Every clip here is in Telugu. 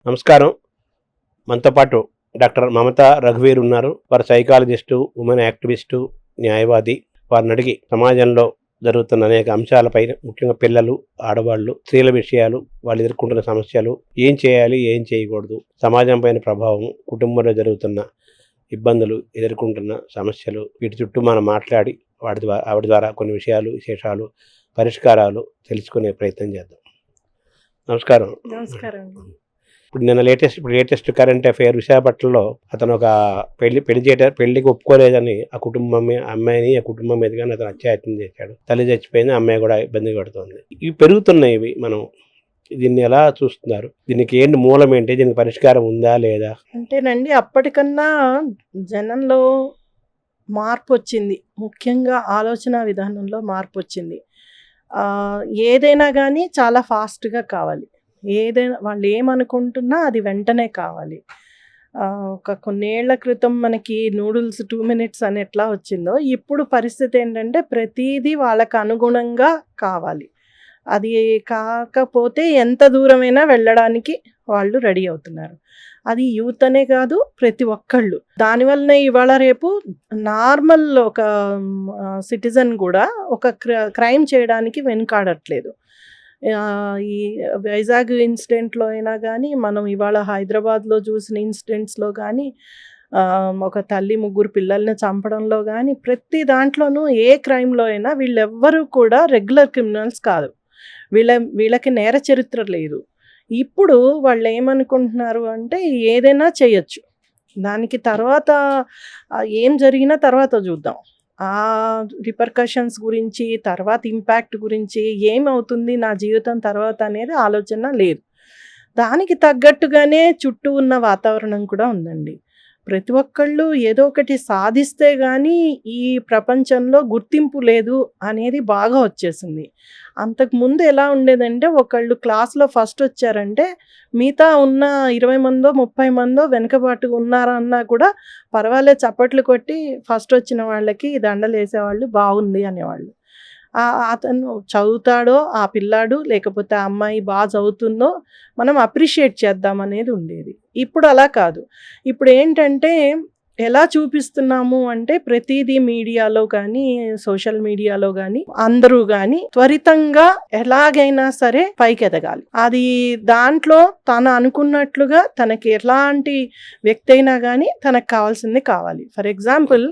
నమస్కారం. మనతో పాటు డాక్టర్ మమతా రఘువీర్ ఉన్నారు. వారు సైకాలజిస్టు, ఉమెన్ యాక్టివిస్టు, న్యాయవాది. వారిని అడిగి సమాజంలో జరుగుతున్న అనేక అంశాలపైన, ముఖ్యంగా పిల్లలు, ఆడవాళ్ళు, స్త్రీల విషయాలు, వాళ్ళు ఎదుర్కొంటున్న సమస్యలు, ఏం చేయాలి, ఏం చేయకూడదు, సమాజం పైన ప్రభావం, కుటుంబంలో జరుగుతున్న ఇబ్బందులు, ఎదుర్కొంటున్న సమస్యలు, వీటి చుట్టూ మనం మాట్లాడి ఆవిడ ద్వారా కొన్ని విషయాలు, విశేషాలు, పరిష్కారాలు తెలుసుకునే ప్రయత్నం చేద్దాం. నమస్కారం. నమస్కారం. ఇప్పుడు నిన్న లేటెస్ట్ కరెంట్ అఫైర్, విశాఖపట్నంలో అతను ఒక పెళ్లికి ఒప్పుకోలేదని ఆ అమ్మాయిని ఆ కుటుంబం మీద కానీ అతను అత్యాయత్నం చేశాడు. తల్లి చచ్చిపోయింది, అమ్మాయి కూడా ఇబ్బంది పడుతుంది. ఇవి పెరుగుతున్నాయి. ఇవి మనం దీన్ని ఎలా చూస్తున్నారు? దీనికి ఏంటి మూలం ఏంటి? దీనికి పరిష్కారం ఉందా లేదా? అంటేనండి, అప్పటికన్నా జనంలో మార్పు వచ్చింది. ముఖ్యంగా ఆలోచన విధానంలో మార్పు వచ్చింది. ఏదైనా కానీ చాలా ఫాస్ట్గా కావాలి. ఏదైనా వాళ్ళు ఏమనుకుంటున్నా అది వెంటనే కావాలి. కొన్నేళ్ల క్రితం మనకి నూడిల్స్ 2 minutes అని ఎట్లా వచ్చిందో, ఇప్పుడు పరిస్థితి ఏంటంటే ప్రతిదీ వాళ్ళకు అనుగుణంగా కావాలి. అది కాకపోతే ఎంత దూరమైనా వెళ్ళడానికి వాళ్ళు రెడీ అవుతున్నారు. అది యూత్ అనే కాదు, ప్రతి ఒక్కళ్ళు. దానివల్లనే ఇవాళ రేపు నార్మల్ ఒక సిటిజన్ కూడా ఒక క్రైమ్ చేయడానికి వెనుకాడట్లేదు. ఈ వైజాగ్ ఇన్సిడెంట్లో అయినా కానీ, మనం ఇవాళ హైదరాబాద్లో చూసిన ఇన్సిడెంట్స్లో కానీ, ఒక తల్లి 3 పిల్లల్ని చంపడంలో కానీ, ప్రతి దాంట్లోనూ ఏ క్రైమ్లో అయినా వీళ్ళెవ్వరూ కూడా రెగ్యులర్ క్రిమినల్స్ కాదు. వీళ్ళకి నేర చరిత్ర లేదు. ఇప్పుడు వాళ్ళు ఏమనుకుంటున్నారు అంటే ఏదైనా చేయొచ్చు, దానికి తర్వాత ఏం జరిగినా తర్వాత చూద్దాం, ఆ రిపర్కషన్స్ గురించి, తర్వాత ఇంపాక్ట్ గురించి, ఏమవుతుంది నా జీవితం తర్వాత అనేది ఆలోచన లేదు. దానికి తగ్గట్టుగానే చుట్టూ ఉన్న వాతావరణం కూడా ఉందండి. ప్రతి ఒక్కళ్ళు ఏదో ఒకటి సాధిస్తే కానీ ఈ ప్రపంచంలో గుర్తింపు లేదు అనేది బాగా వచ్చేసింది. అంతకుముందు ఎలా ఉండేదంటే, ఒకళ్ళు క్లాస్లో ఫస్ట్ వచ్చారంటే మిగతా ఉన్న 20 మందో 30 మందో వెనకబాటుగా ఉన్నారన్నా కూడా పర్వాలేదు, చప్పట్లు కొట్టి ఫస్ట్ వచ్చిన వాళ్ళకి దండలు వేసేవాళ్ళు, బాగుంది అనేవాళ్ళు. అతను చదువుతాడో ఆ పిల్లాడు, లేకపోతే ఆ అమ్మాయి బాగా చదువుతుందో మనం అప్రిషియేట్ చేద్దాం అనేది ఉండేది. ఇప్పుడు అలా కాదు. ఇప్పుడు ఏంటంటే ఎలా చూపిస్తున్నాము అంటే, ప్రతిదీ మీడియాలో కానీ, సోషల్ మీడియాలో కానీ, అందరూ కానీ త్వరితంగా ఎలాగైనా సరే పైకి ఎదగాలి. అది దాంట్లో తను అనుకున్నట్లుగా తనకి ఎలాంటి వ్యక్తి అయినా కానీ తనకు కావాల్సింది కావాలి. ఫర్ ఎగ్జాంపుల్,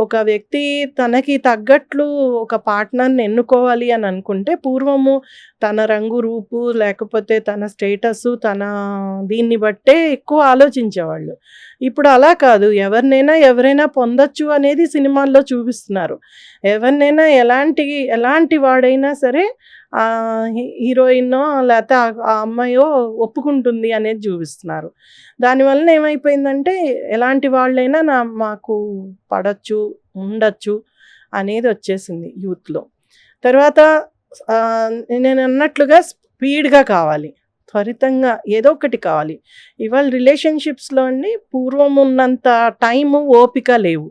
ఒక వ్యక్తి తనకి తగ్గట్లు ఒక పార్ట్నర్ని ఎన్నుకోవాలి అని అనుకుంటే, పూర్వము తన రంగు, రూపు, లేకపోతే తన స్టేటస్, తన దీన్ని బట్టే ఎక్కువ ఆలోచించేవాళ్ళు. ఇప్పుడు అలా కాదు. ఎవరైనా పొందొచ్చు అనేది సినిమాల్లో చూపిస్తున్నారు. ఎవరినైనా ఎలాంటి వాడైనా సరే హీరోయిన్నో లేకపోతే ఆ అమ్మాయో ఒప్పుకుంటుంది అనేది చూపిస్తున్నారు. దానివల్ల ఏమైపోయిందంటే, ఎలాంటి వాళ్ళైనా మాకు పడచ్చు, ఉండొచ్చు అనేది వచ్చేసింది యూత్లో. తర్వాత నేను అన్నట్లుగా స్పీడ్గా కావాలి, త్వరితంగా ఏదో ఒకటి కావాలి. ఇవాళ రిలేషన్షిప్స్లో అండి, పూర్వం ఉన్నంత టైము, ఓపిక లేవు.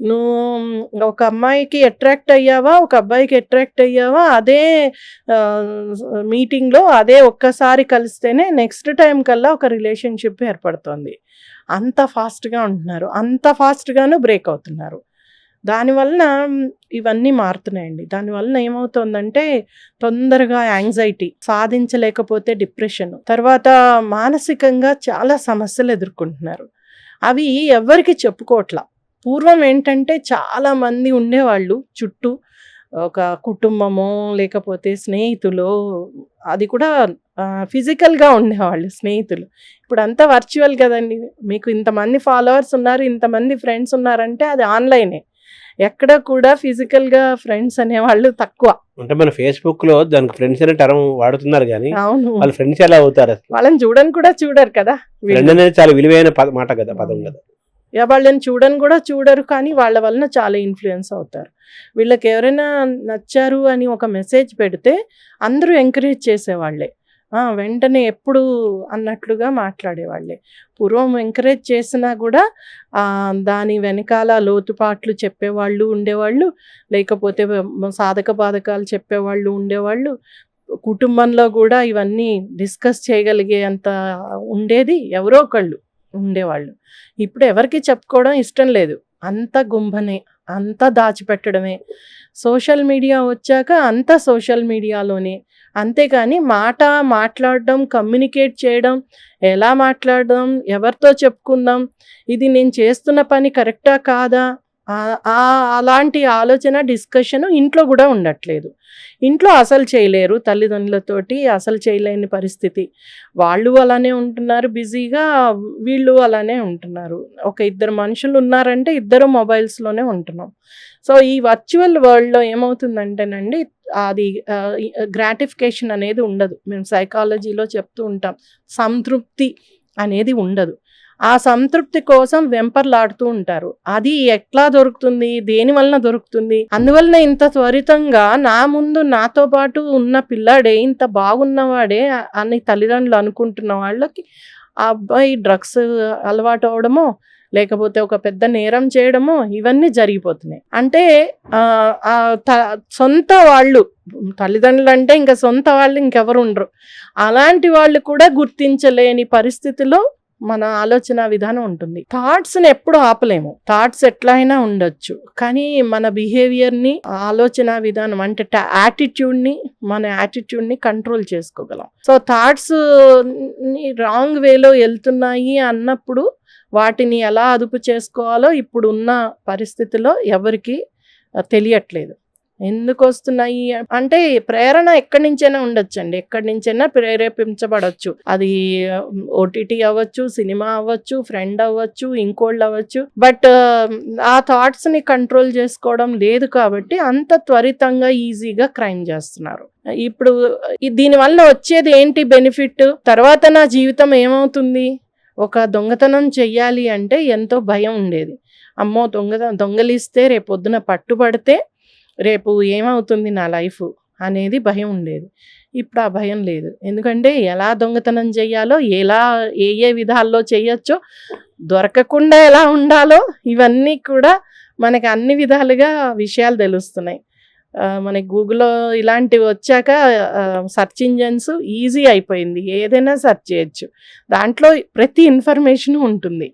నువ్వు ఒక అమ్మాయికి అట్రాక్ట్ అయ్యావా, ఒక అబ్బాయికి అట్రాక్ట్ అయ్యావా, అదే మీటింగ్లో అదే ఒక్కసారి కలిస్తేనే నెక్స్ట్ టైం కల్లా ఒక రిలేషన్షిప్ ఏర్పడుతుంది. అంత ఫాస్ట్గా ఉంటున్నారు, అంత ఫాస్ట్గాను బ్రేక్ అవుతున్నారు. దానివలన ఇవన్నీ మారుతున్నాయండి. దానివలన ఏమవుతుందంటే, తొందరగా యాంగ్జైటీ, సాధించలేకపోతే డిప్రెషన్, తర్వాత మానసికంగా చాలా సమస్యలు ఎదుర్కొంటున్నారు. అవి ఎవరికి చెప్పుకోవట్లా. పూర్వం ఏంటంటే చాలామంది ఉండేవాళ్ళు చుట్టూ, ఒక కుటుంబమో లేకపోతే స్నేహితులు, అది కూడా ఫిజికల్గా ఉండేవాళ్ళు స్నేహితులు. ఇప్పుడు అంతా వర్చువల్ కదండి. మీకు ఇంతమంది ఫాలోవర్స్ ఉన్నారు, ఇంతమంది ఫ్రెండ్స్ ఉన్నారంటే అది ఆన్లైనే. ఎక్కడ కూడా ఫిజికల్గా ఫ్రెండ్స్ అనేవాళ్ళు తక్కువ. అంటే మన ఫేస్బుక్ లో దానికి ఫ్రెండ్స్ అనే టర్మ్ వాడుతున్నారు కానీ, అవును, వాళ్ళ ఫ్రెండ్స్ ఎలా అవుతారు? వాళ్ళని చూడరు కదా. ఫ్రెండ్ అనేది చాలా విలువైన మాట కదా, పదం కదా. వాళ్ళని కూడా చూడరు, కానీ వాళ్ళ వలన చాలా ఇన్ఫ్లుయెన్స్ అవుతారు. వీళ్ళకి ఎవరైనా నచ్చారు అని ఒక మెసేజ్ పెడితే అందరూ ఎంకరేజ్ చేసేవాళ్ళే, వెంటనే ఎప్పుడు అన్నట్లుగా మాట్లాడేవాళ్ళే. పూర్వం ఎంకరేజ్ చేసినా కూడా దాని వెనకాల లోతుపాట్లు చెప్పేవాళ్ళు ఉండేవాళ్ళు, లేకపోతే సాధక బాధకాలు చెప్పేవాళ్ళు ఉండేవాళ్ళు. కుటుంబంలో కూడా ఇవన్నీ డిస్కస్ చేయగలిగే అంత ఉండేది ఎవరో ఒకళ్ళు ఉండేవాళ్ళు. ఇప్పుడు ఎవరికి చెప్పుకోవడం ఇష్టం లేదు. అంత గుంభనే, అంతా దాచిపెట్టడమే. సోషల్ మీడియా వచ్చాక అంతా సోషల్ మీడియాలోనే. అంతేకాని మాట్లాడడం, కమ్యూనికేట్ చేయడం, ఎలా మాట్లాడడం, ఎవరితో చెప్పుకుందాం, ఇది నేను చేస్తున్న పని కరెక్టా కాదా, అలాంటి ఆలోచన, డిస్కషన్ ఇంట్లో కూడా ఉండట్లేదు. ఇంట్లో అసలు చేయలేరు, తల్లిదండ్రులతోటి అసలు చేయలేని పరిస్థితి. వాళ్ళు అలానే ఉంటున్నారు బిజీగా, వీళ్ళు అలానే ఉంటున్నారు. ఒక ఇద్దరు మనుషులు ఉన్నారంటే ఇద్దరు మొబైల్స్లోనే ఉంటున్నాం. సో ఈ వర్చువల్ వరల్డ్లో ఏమవుతుందంటేనండి, అది గ్రాటిఫికేషన్ అనేది ఉండదు. మేము సైకాలజీలో చెప్తూ ఉంటాం, సంతృప్తి అనేది ఉండదు. ఆ సంతృప్తి కోసం వెంపర్లాడుతూ ఉంటారు. అది ఎట్లా దొరుకుతుంది, దేని వలన దొరుకుతుంది, అందువలన ఇంత త్వరితంగా నా ముందు నాతో పాటు ఉన్న పిల్లాడే ఇంత బాగున్నవాడే అని తల్లిదండ్రులు అనుకుంటున్న వాళ్ళకి ఆ అబ్బాయి డ్రగ్స్ అలవాటు అవడమో, లేకపోతే ఒక పెద్ద నేరం చేయడమో, ఇవన్నీ జరిగిపోతున్నాయి. అంటే సొంత వాళ్ళు, తల్లిదండ్రులు అంటే ఇంకా సొంత వాళ్ళు ఇంకెవరు ఉండరు. అలాంటి వాళ్ళు కూడా గుర్తించలేని పరిస్థితిలో మన ఆలోచన విధానం ఉంటుంది. థాట్స్ని ఎప్పుడు ఆపలేము. థాట్స్ ఎట్లా అయినా ఉండొచ్చు, కానీ మన బిహేవియర్ని, ఆలోచన విధానం అంటే మన యాటిట్యూడ్ని కంట్రోల్ చేసుకోగలం. సో థాట్స్ రాంగ్ వేలో వెళ్తున్నాయి అన్నప్పుడు వాటిని ఎలా అదుపు చేసుకోవాలో ఇప్పుడు ఉన్న పరిస్థితిలో ఎవరికి తెలియట్లేదు. ఎందుకు వస్తున్నాయి అంటే ప్రేరణ ఎక్కడి నుంచైనా ఉండొచ్చండి, ఎక్కడి నుంచైనా ప్రేరేపించబడచ్చు. అది ఓటీటీ అవ్వచ్చు, సినిమా అవ్వచ్చు, ఫ్రెండ్ అవ్వచ్చు, ఇంకోళ్ళు అవ్వచ్చు. బట్ ఆ థాట్స్ని కంట్రోల్ చేసుకోవడం లేదు కాబట్టి అంత త్వరితంగా ఈజీగా క్రైమ్ చేస్తున్నారు. ఇప్పుడు దీనివల్ల వచ్చేది ఏంటి బెనిఫిట్, తర్వాత నా జీవితం ఏమవుతుంది? ఒక దొంగతనం చెయ్యాలి అంటే ఎంతో భయం ఉండేది. అమ్మో దొంగలిస్తే రేపొద్దున పట్టుబడితే రేపు ఏమవుతుంది నా లైఫ్ అనేది భయం ఉండేది. ఇప్పుడు ఆ భయం లేదు. ఎందుకంటే ఎలా దొంగతనం చెయ్యాలో, ఏ విధాల్లో చేయొచ్చో, దొరకకుండా ఎలా ఉండాలో, ఇవన్నీ కూడా మనకి అన్ని విధాలుగా విషయాలు తెలుస్తున్నాయి. మనకి గూగుల్లో ఇలాంటివి వచ్చాక సెర్చ్ ఇంజన్స్ ఈజీ అయిపోయింది, ఏదైనా సెర్చ్ చేయొచ్చు. దాంట్లో ప్రతి ఇన్ఫర్మేషన్ ఉంటుంది.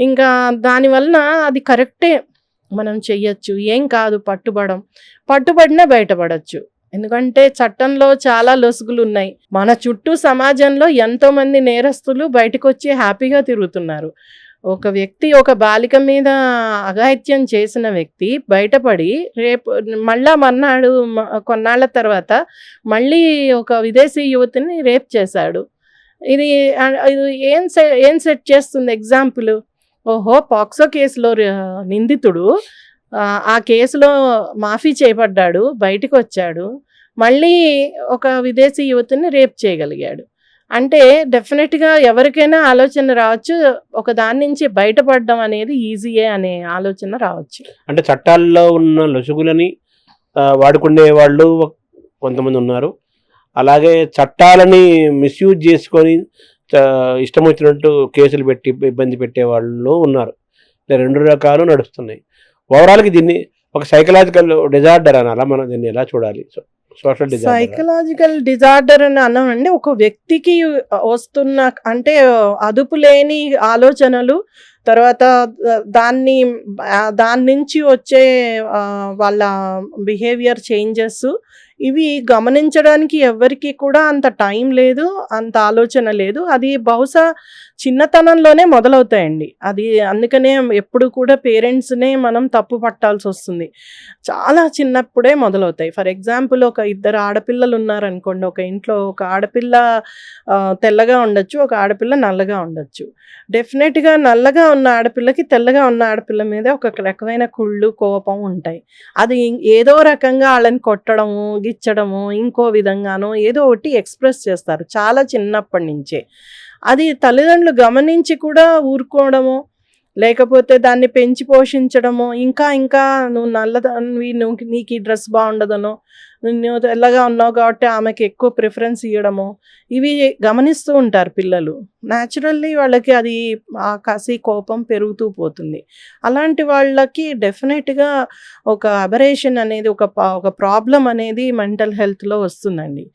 ఇంకా దానివలన అది కరెక్టే, మనం చెయ్యొచ్చు, ఏం కాదు. పట్టుబడినా బయటపడచ్చు. ఎందుకంటే చట్టంలో చాలా లొసుగులు ఉన్నాయి. మన చుట్టూ సమాజంలో ఎంతోమంది నేరస్తులు బయటకు వచ్చి హ్యాపీగా తిరుగుతున్నారు. ఒక వ్యక్తి ఒక బాలిక మీద అఘాయిత్యం చేసిన వ్యక్తి బయటపడి రేపు మర్నాడు కొన్నాళ్ల తర్వాత మళ్ళీ ఒక విదేశీ యువతిని రేప్ చేశాడు. ఇది ఏం సెట్ చేస్తుంది ఎగ్జాంపుల్? ఓహో, పాక్సో కేసులో నిందితుడు ఆ కేసులో మాఫీ చేయబడ్డాడు, బయటకు వచ్చాడు, మళ్ళీ ఒక విదేశీ యువతిని రేప్ చేయగలిగాడు. అంటే డెఫినెట్గా ఎవరికైనా ఆలోచన రావచ్చు, ఒక దాని నుంచి బయటపడడం అనేది ఈజీయే అనే ఆలోచన రావచ్చు. అంటే చట్టాల్లో ఉన్న లొసుగులని వాడుకునే వాళ్ళు కొంతమంది ఉన్నారు, అలాగే చట్టాలని మిస్యూజ్ చేసుకొని ఇష్టం వచ్చినట్టు కేసులు పెట్టి ఇబ్బంది పెట్టే వాళ్ళు ఉన్నారు. రెండు రకాలు నడుస్తున్నాయి. ఓవరాల్కి దీన్ని ఒక సైకలాజికల్ డిజార్డర్ అనాలా, మనం దీన్ని ఎలా చూడాలి? సైకలాజికల్ డిజార్డర్ అని అన్నామండి, ఒక వ్యక్తికి వస్తున్న అంటే అదుపు లేని ఆలోచనలు, తర్వాత దాని నుంచి వచ్చే వాళ్ళ బిహేవియర్ చేంజెస్, ఇవి గమనించడానికి ఎవరికి కూడా అంత టైం లేదు, అంత ఆలోచన లేదు. అది బహుశా చిన్నతనంలోనే మొదలవుతాయండి. అది అందుకనే ఎప్పుడు కూడా పేరెంట్స్నే మనం తప్పు పట్టాల్సి వస్తుంది. చాలా చిన్నప్పుడే మొదలవుతాయి. ఫర్ ఎగ్జాంపుల్, ఒక ఇద్దరు ఆడపిల్లలు ఉన్నారనుకోండి, ఒక ఇంట్లో ఒక ఆడపిల్ల తెల్లగా ఉండొచ్చు, ఒక ఆడపిల్ల నల్లగా ఉండొచ్చు. డెఫినెట్గా నల్లగా ఉన్న ఆడపిల్లకి తెల్లగా ఉన్న ఆడపిల్ల మీద ఒక రకమైన కుళ్ళు, కోపం ఉంటాయి. అది ఏదో రకంగా వాళ్ళని కొట్టడము, గిచ్చడము, ఇంకో విధంగానో ఏదో ఒకటి ఎక్స్ప్రెస్ చేస్తారు చాలా చిన్నప్పటి నుంచే. అది తల్లిదండ్రులు గమనించి కూడా ఊరుకోవడము, లేకపోతే దాన్ని పెంచి పోషించడము, ఇంకా నువ్వు నల్లదానివి, నీకు ఈ డ్రెస్ బాగుండదనో, నువ్వు తెల్లగా ఉన్నావు కాబట్టి ఆమెకి ఎక్కువ ప్రిఫరెన్స్ ఇవ్వడము, ఇవి గమనిస్తూ ఉంటారు పిల్లలు. న్యాచురల్లీ వాళ్ళకి అది ఆ కసి కోపం పెరుగుతూ పోతుంది. అలాంటి వాళ్ళకి డెఫినెట్గా ఒక అబరేషన్ అనేది ఒక ప్రాబ్లం అనేది మెంటల్ హెల్త్లో వస్తుందండి.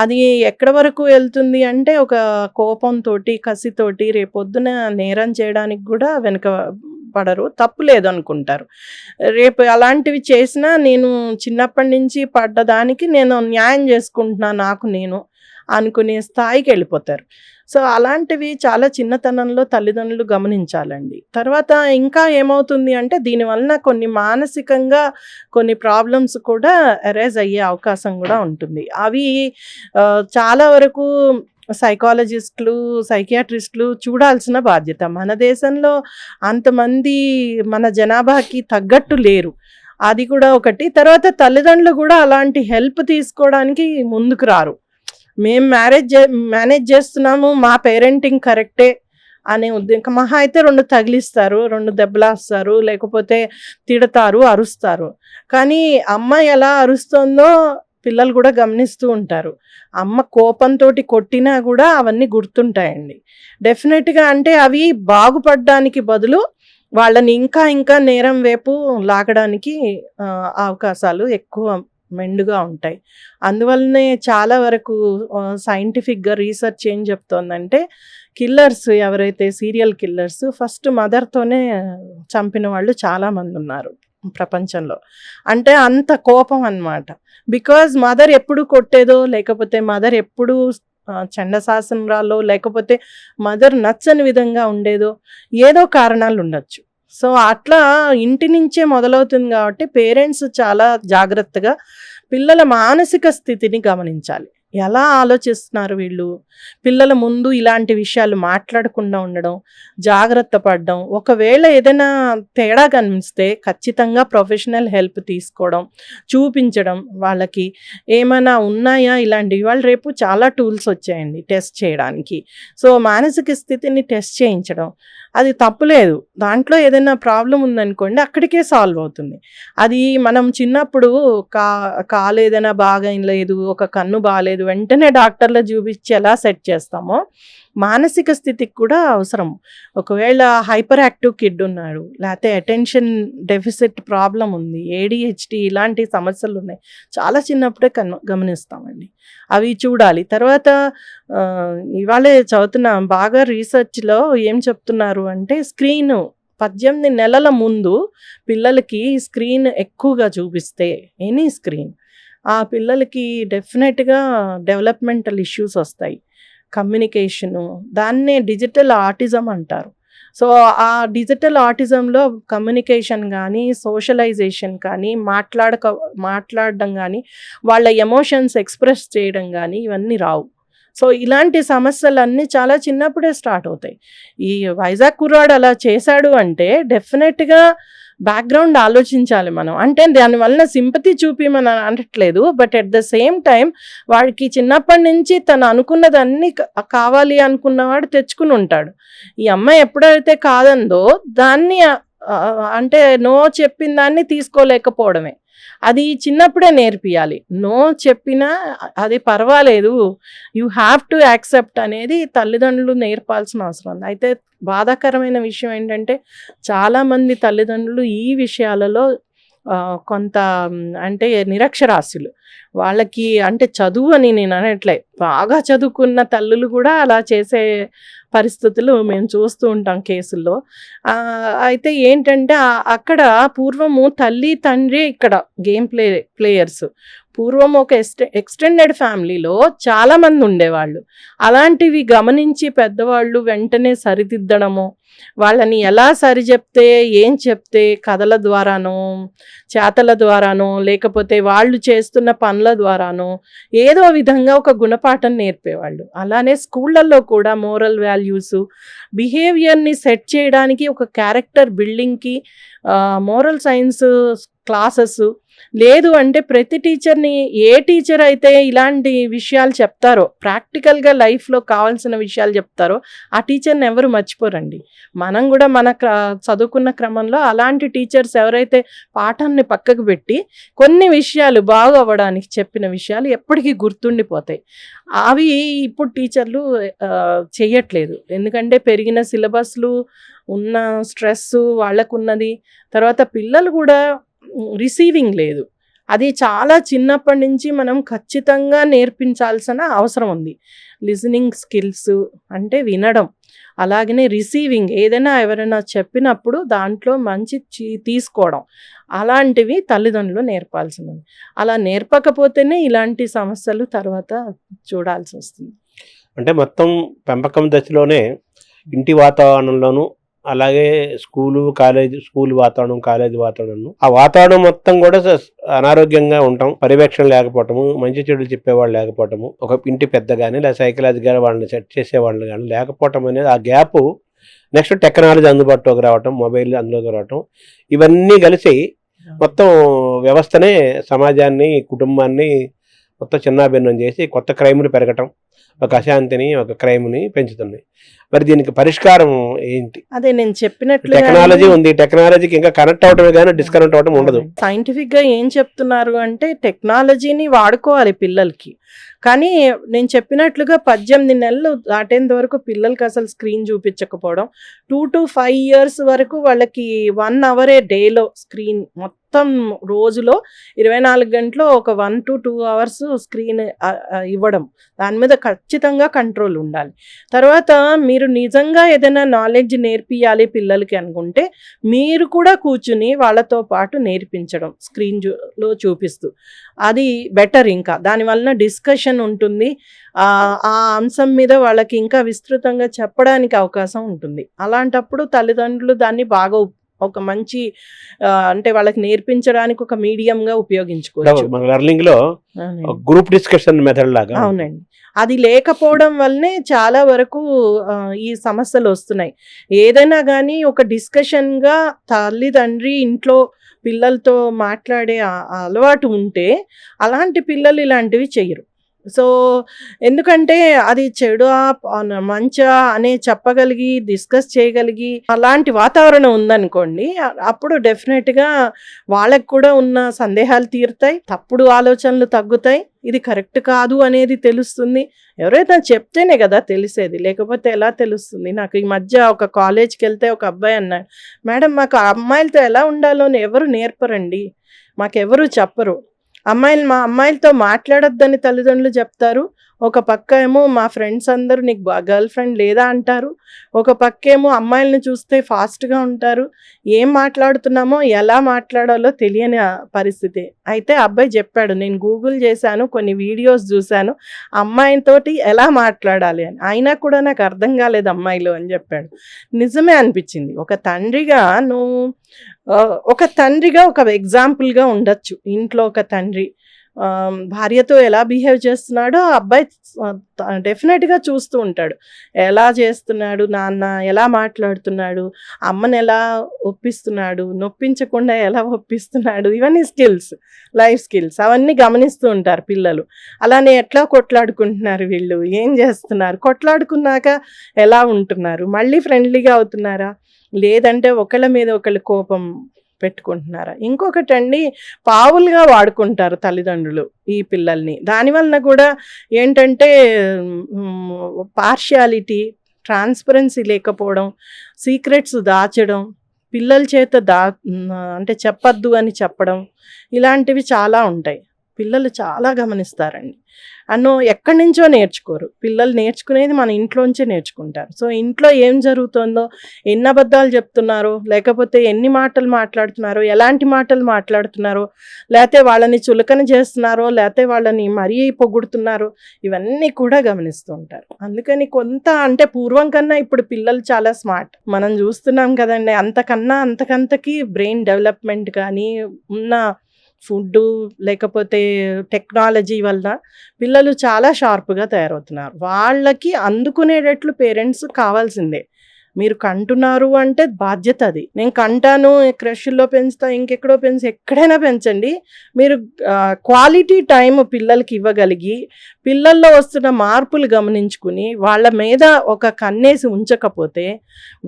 అది ఎక్కడి వరకు వెళ్తుంది అంటే ఒక కోపంతో కసితోటి రేపొద్దున నేరం చేయడానికి కూడా వెనుక పడరు, తప్పు లేదనుకుంటారు. రేపు అలాంటివి చేసినా నేను చిన్నప్పటి నుంచి పడ్డదానికి నేను న్యాయం చేసుకుంటున్నా నాకు నేను అనుకునే స్థాయికి వెళ్ళిపోతారు. సో అలాంటివి చాలా చిన్నతనంలో తల్లిదండ్రులు గమనించాలండి. తర్వాత ఇంకా ఏమవుతుంది అంటే దీనివలన కొన్ని మానసికంగా కొన్ని ప్రాబ్లమ్స్ కూడా అరైజ్ అయ్యే అవకాశం కూడా ఉంటుంది. అవి చాలా వరకు సైకాలజిస్టులు, సైకియాట్రిస్టులు చూడాల్సిన బాధ్యత. మన దేశంలో అంతమంది మన జనాభాకి తగ్గట్టు లేరు, అది కూడా ఒకటి. తర్వాత తల్లిదండ్రులు కూడా అలాంటి హెల్ప్ తీసుకోవడానికి ముందుకు రారు. మేము మేనేజ్ చేస్తున్నాము, మా పేరెంటింగ్ కరెక్టే అనే ఉద్దేశం. మహా అయితే 2 తగిలిస్తారు, 2 దెబ్బలేస్తారు, లేకపోతే తిడతారు, అరుస్తారు. కానీ అమ్మ ఎలా అరుస్తుందో పిల్లలు కూడా గమనిస్తూ ఉంటారు. అమ్మ కోపంతో కొట్టినా కూడా అవన్నీ గుర్తుంటాయండి డెఫినెట్గా. అంటే అవి బాగుపడడానికి బదులు వాళ్ళని ఇంకా ఇంకా నేరం వైపు లాగడానికి అవకాశాలు ఎక్కువ మెండుగా ఉంటాయి. అందువల్లనే చాలా వరకు సైంటిఫిక్గా రీసెర్చ్ ఏం చెప్తోందంటే కిల్లర్స్ ఎవరైతే సీరియల్ కిల్లర్స్ ఫస్ట్ మదర్తోనే చంపిన వాళ్ళు చాలామంది ఉన్నారు ప్రపంచంలో. అంటే అంత కోపం అన్నమాట. బికాజ్ మదర్ ఎప్పుడు కొట్టేదో, లేకపోతే మదర్ ఎప్పుడు చండశాసనరాలో, లేకపోతే మదర్ నచ్చని విధంగా ఉండేదో, ఏదో కారణాలు ఉండొచ్చు. సో అట్లా ఇంటి నుంచే మొదలవుతుంది కాబట్టి పేరెంట్స్ చాలా జాగ్రత్తగా పిల్లల మానసిక స్థితిని గమనించాలి. ఎలా ఆలోచిస్తున్నారు వీళ్ళు, పిల్లల ముందు ఇలాంటి విషయాలు మాట్లాడకుండా ఉండడం, జాగ్రత్త పడడం. ఒకవేళ ఏదైనా తేడా కనిపిస్తే ఖచ్చితంగా ప్రొఫెషనల్ హెల్ప్ తీసుకోవడం, చూపించడం, వాళ్ళకి ఏమైనా ఉన్నాయా ఇలాంటివి. వాళ్ళు రేపు చాలా టూల్స్ వచ్చాయండి టెస్ట్ చేయడానికి. సో మానసిక స్థితిని టెస్ట్ చేయించడం అది తప్పులేదు. దాంట్లో ఏదైనా ప్రాబ్లం ఉందనుకోండి అక్కడికే సాల్వ్ అవుతుంది. అది మనం చిన్నప్పుడు కాలు ఏదైనా బాగా లేదు, ఒక కన్ను బాగాలేదు, వెంటనే డాక్టర్లో చూపించి ఎలా సెట్ చేస్తామో మానసిక స్థితికి కూడా అవసరం. ఒకవేళ హైపర్ యాక్టివ్ కిడ్ ఉన్నాడు, లేకపోతే అటెన్షన్ డెఫిసిట్ ప్రాబ్లం ఉంది, ADHD ఇలాంటి సమస్యలు ఉన్నాయి, చాలా చిన్నప్పుడే గమనిస్తామండి. అవి చూడాలి. తర్వాత ఇవాళే చదువుతున్నాం బాగా రీసెర్చ్లో ఏం చెప్తున్నారు అంటే 18 నెలల ముందు పిల్లలకి స్క్రీన్ ఎక్కువగా చూపిస్తే ఎనీ స్క్రీన్ ఆ పిల్లలకి డెఫినెట్గా డెవలప్మెంటల్ ఇష్యూస్ వస్తాయి. కమ్యూనికేషను, దాన్నే డిజిటల్ ఆటిజం అంటారు. సో ఆ డిజిటల్ ఆటిజంలో కమ్యూనికేషన్ కానీ, సోషలైజేషన్ కానీ, మాట్లాడడం కానీ, వాళ్ళ ఎమోషన్స్ ఎక్స్ప్రెస్ చేయడం కానీ ఇవన్నీ రావు. సో ఇలాంటి సమస్యలన్నీ చాలా చిన్నప్పుడే స్టార్ట్ అవుతాయి. ఈ వైజాగ్ కుర్రాడు అలా చేశాడు అంటే డెఫినెట్గా బ్యాక్గ్రౌండ్ ఆలోచించాలి మనం. అంటే దానివల్ల సింపతి చూపిమని అనట్లేదు, but at the same time వాడికి చిన్నప్పటి నుంచి తను అనుకున్నదన్నీ కావాలి అనుకున్నవాడు తెచ్చుకుని ఉంటాడు. ఈ అమ్మాయి ఎప్పుడైతే కాదందో దాన్ని అంటే నో చెప్పిన దాన్ని తీసుకోలేకపోవడమే. అది చిన్నప్పుడే నేర్పియాలి. నో చెప్పినా అది పర్వాలేదు, యూ హ్యావ్ టు యాక్సెప్ట్ అనేది తల్లిదండ్రులు నేర్పాల్సిన అవసరం ఉంది. అయితే బాధాకరమైన విషయం ఏంటంటే చాలామంది తల్లిదండ్రులు ఈ విషయాలలో కొంత అంటే నిరక్షరాస్యులు. వాళ్ళకి అంటే చదువు అని నేను అనట్లే, బాగా చదువుకున్న తల్లులు కూడా అలా చేసే పరిస్థితులు మేము చూస్తూ ఉంటాం కేసుల్లో. అయితే ఏంటంటే అక్కడ పూర్వము తల్లి తండ్రి ఇక్కడ గేమ్ ప్లేయర్స్. పూర్వం ఒక ఎక్స్టెండెడ్ ఫ్యామిలీలో చాలామంది ఉండేవాళ్ళు. అలాంటివి గమనించి పెద్దవాళ్ళు వెంటనే సరిదిద్దడము, వాళ్ళని ఎలా సరిచెప్తే, ఏం చెప్తే కథల ద్వారానో, చేతల ద్వారానో, లేకపోతే వాళ్ళు చేస్తున్న పనుల ద్వారానో ఏదో విధంగా ఒక గుణపాఠం నేర్పేవాళ్ళు. అలానే స్కూళ్ళల్లో కూడా మోరల్ వాల్యూస్, బిహేవియర్ని సెట్ చేయడానికి ఒక క్యారెక్టర్ బిల్డింగ్కి మోరల్ సైన్స్ క్లాసెస్. లేదు అంటే ప్రతి టీచర్ని, ఏ టీచర్ అయితే ఇలాంటి విషయాలు చెప్తారో, ప్రాక్టికల్గా లైఫ్లో కావాల్సిన విషయాలు చెప్తారో ఆ టీచర్ని ఎవరు మర్చిపోరండి. మనం కూడా మన చదువుకున్న క్రమంలో అలాంటి టీచర్స్ ఎవరైతే పాఠాన్ని పక్కకు పెట్టి కొన్ని విషయాలు బాగు అవ్వడానికి చెప్పిన విషయాలు ఎప్పటికీ గుర్తుండిపోతాయి. అవి ఇప్పుడు టీచర్లు చెయ్యట్లేదు. ఎందుకంటే పెరిగిన సిలబస్లు, ఉన్న స్ట్రెస్ వాళ్ళకున్నది, తర్వాత పిల్లలు కూడా రిసీవింగ్ లేదు. అది చాలా చిన్నప్పటి నుంచి మనం ఖచ్చితంగా నేర్పించాల్సిన అవసరం ఉంది. లిజనింగ్ స్కిల్స్ అంటే వినడం, అలాగనే రిసీవింగ్, ఏదైనా ఎవరైనా చెప్పినప్పుడు దాంట్లో మంచి తీసుకోవడం, అలాంటివి తల్లిదండ్రులు నేర్పాల్సినవి. అలా నేర్పకపోతేనే ఇలాంటి సమస్యలు తర్వాత చూడాల్సి వస్తుంది. అంటే మొత్తం పెంపకం దశలోనే ఇంటి వాతావరణంలోనూ, అలాగే స్కూల్ వాతావరణం, కాలేజీ వాతావరణం, ఆ వాతావరణం మొత్తం కూడా అనారోగ్యంగా ఉంటాం. పర్యవేక్షణ లేకపోవటము, మంచి చెడులు చెప్పేవాళ్ళు లేకపోవటము, ఒక ఇంటి పెద్ద కానీ లేదా సైకలాజికల్గా వాళ్ళని సెట్ చేసేవాళ్ళు కానీ లేకపోవటం అనేది, ఆ గ్యాప్. నెక్స్ట్ టెక్నాలజీ అందుబాటులోకి రావటం, మొబైల్ అందులోకి రావటం, ఇవన్నీ కలిసి మొత్తం వ్యవస్థనే, సమాజాన్ని, కుటుంబాన్ని మొత్తం చిన్నాభిన్నం చేసి కొత్త క్రైములు పెరగటం, ఒక అశాంతిని, ఒక క్రైమ్ని పెంచుతున్నాయి. మరి దీనికి పరిష్కారం ఏంటి? అదే నేను చెప్పినట్లు టెక్నాలజీ ఉంది, టెక్నాలజీకి ఇంకా కనెక్ట్ అవటమే కానీ డిస్కనెక్ట్ అవటం ఉండదు. సైంటిఫిక్గా ఏం చెప్తున్నారు అంటే టెక్నాలజీని వాడుకోవాలి పిల్లలకి, కానీ నేను చెప్పినట్లుగా 18 నెలలు దాటేంత వరకు పిల్లలకి అసలు స్క్రీన్ చూపించకపోవడం, 2 to 5 years వరకు వాళ్ళకి 1 hour డేలో స్క్రీన్, మొత్తం రోజులో 24 గంటలు ఒక 1 to 2 hours స్క్రీన్ ఇవ్వడం, దాని మీద ఖచ్చితంగా కంట్రోల్ ఉండాలి. తర్వాత మీరు నిజంగా ఏదైనా నాలెడ్జ్ నేర్పియాలి పిల్లలకి అనుకుంటే మీరు కూడా కూర్చుని వాళ్ళతో పాటు నేర్పించడం, స్క్రీన్లో చూపిస్తూ, అది బెటర్. ఇంకా దానివల్ల డిస్కషన్ ఉంటుంది, ఆ అంశం మీద వాళ్ళకి ఇంకా విస్తృతంగా చెప్పడానికి అవకాశం ఉంటుంది. అలాంటప్పుడు తల్లిదండ్రులు దాన్ని బాగా ఒక మంచి అంటే వాళ్ళకి నేర్పించడానికి ఒక మీడియంగా ఉపయోగించుకోవచ్చు. మన లెర్నింగ్ లో గ్రూప్ డిస్కషన్ మెథడ్ లాగా. అవునండి, అది లేకపోవడం వల్లనే చాలా వరకు ఈ సమస్యలు వస్తున్నాయి. ఏదైనా కానీ ఒక డిస్కషన్గా తల్లిదండ్రి ఇంట్లో పిల్లలతో మాట్లాడే అలవాటు ఉంటే అలాంటి పిల్లలు ఇలాంటివి చెయ్యరు. సో ఎందుకంటే అది చెడు మంచా అనే చెప్పగలిగి డిస్కస్ చేయగలిగి అలాంటి వాతావరణం ఉందనుకోండి, అప్పుడు డెఫినెట్గా వాళ్ళకు కూడా ఉన్న సందేహాలు తీరుతాయి, తప్పుడు ఆలోచనలు తగ్గుతాయి, ఇది కరెక్ట్ కాదు అనేది తెలుస్తుంది. ఎవరైనా చెప్తేనే కదా తెలిసేది, లేకపోతే ఎలా తెలుస్తుంది? నాకు ఈ మధ్య ఒక కాలేజ్కి వెళ్తే ఒక అబ్బాయి అన్నాడు, మేడం మాకు అమ్మాయిలతో ఎలా ఉండాలో ఎవరు నేర్పరండి, మాకెవరు చెప్పరు. మా అమ్మాయిలతో మాట్లాడొద్దని తల్లిదండ్రులు చెప్తారు, ఒక పక్క ఏమో మా ఫ్రెండ్స్ అందరూ నీకు గర్ల్ ఫ్రెండ్ లేదా అంటారు, ఒక పక్క ఏమో అమ్మాయిలను చూస్తే ఫాస్ట్గా ఉంటారు, ఏం మాట్లాడుతున్నామో ఎలా మాట్లాడాలో తెలియని పరిస్థితి. అయితే అబ్బాయి చెప్పాడు, నేను గూగుల్ చేశాను, కొన్ని వీడియోస్ చూశాను అమ్మాయితోటి ఎలా మాట్లాడాలి అని, అయినా కూడా నాకు అర్థం కాలేదు అమ్మాయిలు అని చెప్పాడు. నిజమే అనిపించింది. ఒక తండ్రిగా ఒక ఎగ్జాంపుల్గా ఉండొచ్చు ఇంట్లో. ఒక తండ్రి భార్యతో ఎలా బిహేవ్ చేస్తున్నాడో ఆ అబ్బాయి డెఫినెట్గా చూస్తూ ఉంటాడు. ఎలా చేస్తున్నాడు నాన్న, ఎలా మాట్లాడుతున్నాడు, అమ్మని ఎలా ఒప్పిస్తున్నాడు, నొప్పించకుండా ఎలా ఒప్పిస్తున్నాడు, ఇవన్నీ స్కిల్స్, లైఫ్ స్కిల్స్, అవన్నీ గమనిస్తూ ఉంటారు పిల్లలు. అలానే ఎట్లా కొట్లాడుకుంటున్నారు వీళ్ళు, ఏం చేస్తున్నారు, కొట్లాడుకున్నాక ఎలా ఉంటున్నారు, మళ్ళీ ఫ్రెండ్లీగా అవుతున్నారా, లేదంటే ఒకళ్ళ మీద ఒకళ్ళు కోపం పెట్టుకుంటున్నారా. ఇంకొకటి అండి, పావులుగా వాడుకుంటారు తల్లిదండ్రులు ఈ పిల్లల్ని. దానివలన కూడా ఏంటంటే పార్షియాలిటీ, ట్రాన్స్పరెన్సీ లేకపోవడం, సీక్రెట్స్ దాచడం, పిల్లల చేత అంటే చెప్పద్దు అని చెప్పడం, ఇలాంటివి చాలా ఉంటాయి. పిల్లలు చాలా గమనిస్తారండి. ఎక్కడి నుంచో నేర్చుకోరు. పిల్లలు నేర్చుకునేది మన ఇంట్లోంచే నేర్చుకుంటారు. సో ఇంట్లో ఏం జరుగుతుందో, ఎన్ని అబద్ధాలు చెప్తున్నారో, లేకపోతే ఎన్ని మాటలు మాట్లాడుతున్నారో, ఎలాంటి మాటలు మాట్లాడుతున్నారో, లేకపోతే వాళ్ళని చులకన చేస్తున్నారో, లేకపోతే వాళ్ళని మరీ పొగుడుతున్నారో, ఇవన్నీ కూడా గమనిస్తూ ఉంటారు. అందుకని కొంత అంటే పూర్వం కన్నా ఇప్పుడు పిల్లలు చాలా స్మార్ట్. మనం చూస్తున్నాం కదండి, అంతకంతకి బ్రెయిన్ డెవలప్మెంట్ కానీ, ఉన్న ఫుడ్డు లేకపోతే టెక్నాలజీ వల్ల పిల్లలు చాలా షార్ప్గా తయారవుతున్నారు. వాళ్ళకి అందుకునేటట్లు పేరెంట్స్ కావాల్సిందే. మీరు కంటున్నారు అంటే బాధ్యత అది. నేను కంటాను, క్రష్‌ల్లో పెంచుతా, ఇంకెక్కడో ఎక్కడైనా పెంచండి. మీరు క్వాలిటీ టైమ్ పిల్లలకి ఇవ్వగలిగి, పిల్లల్లో వస్తున్న మార్పులు గమనించుకుని, వాళ్ళ మీద ఒక కన్నేసి ఉంచకపోతే,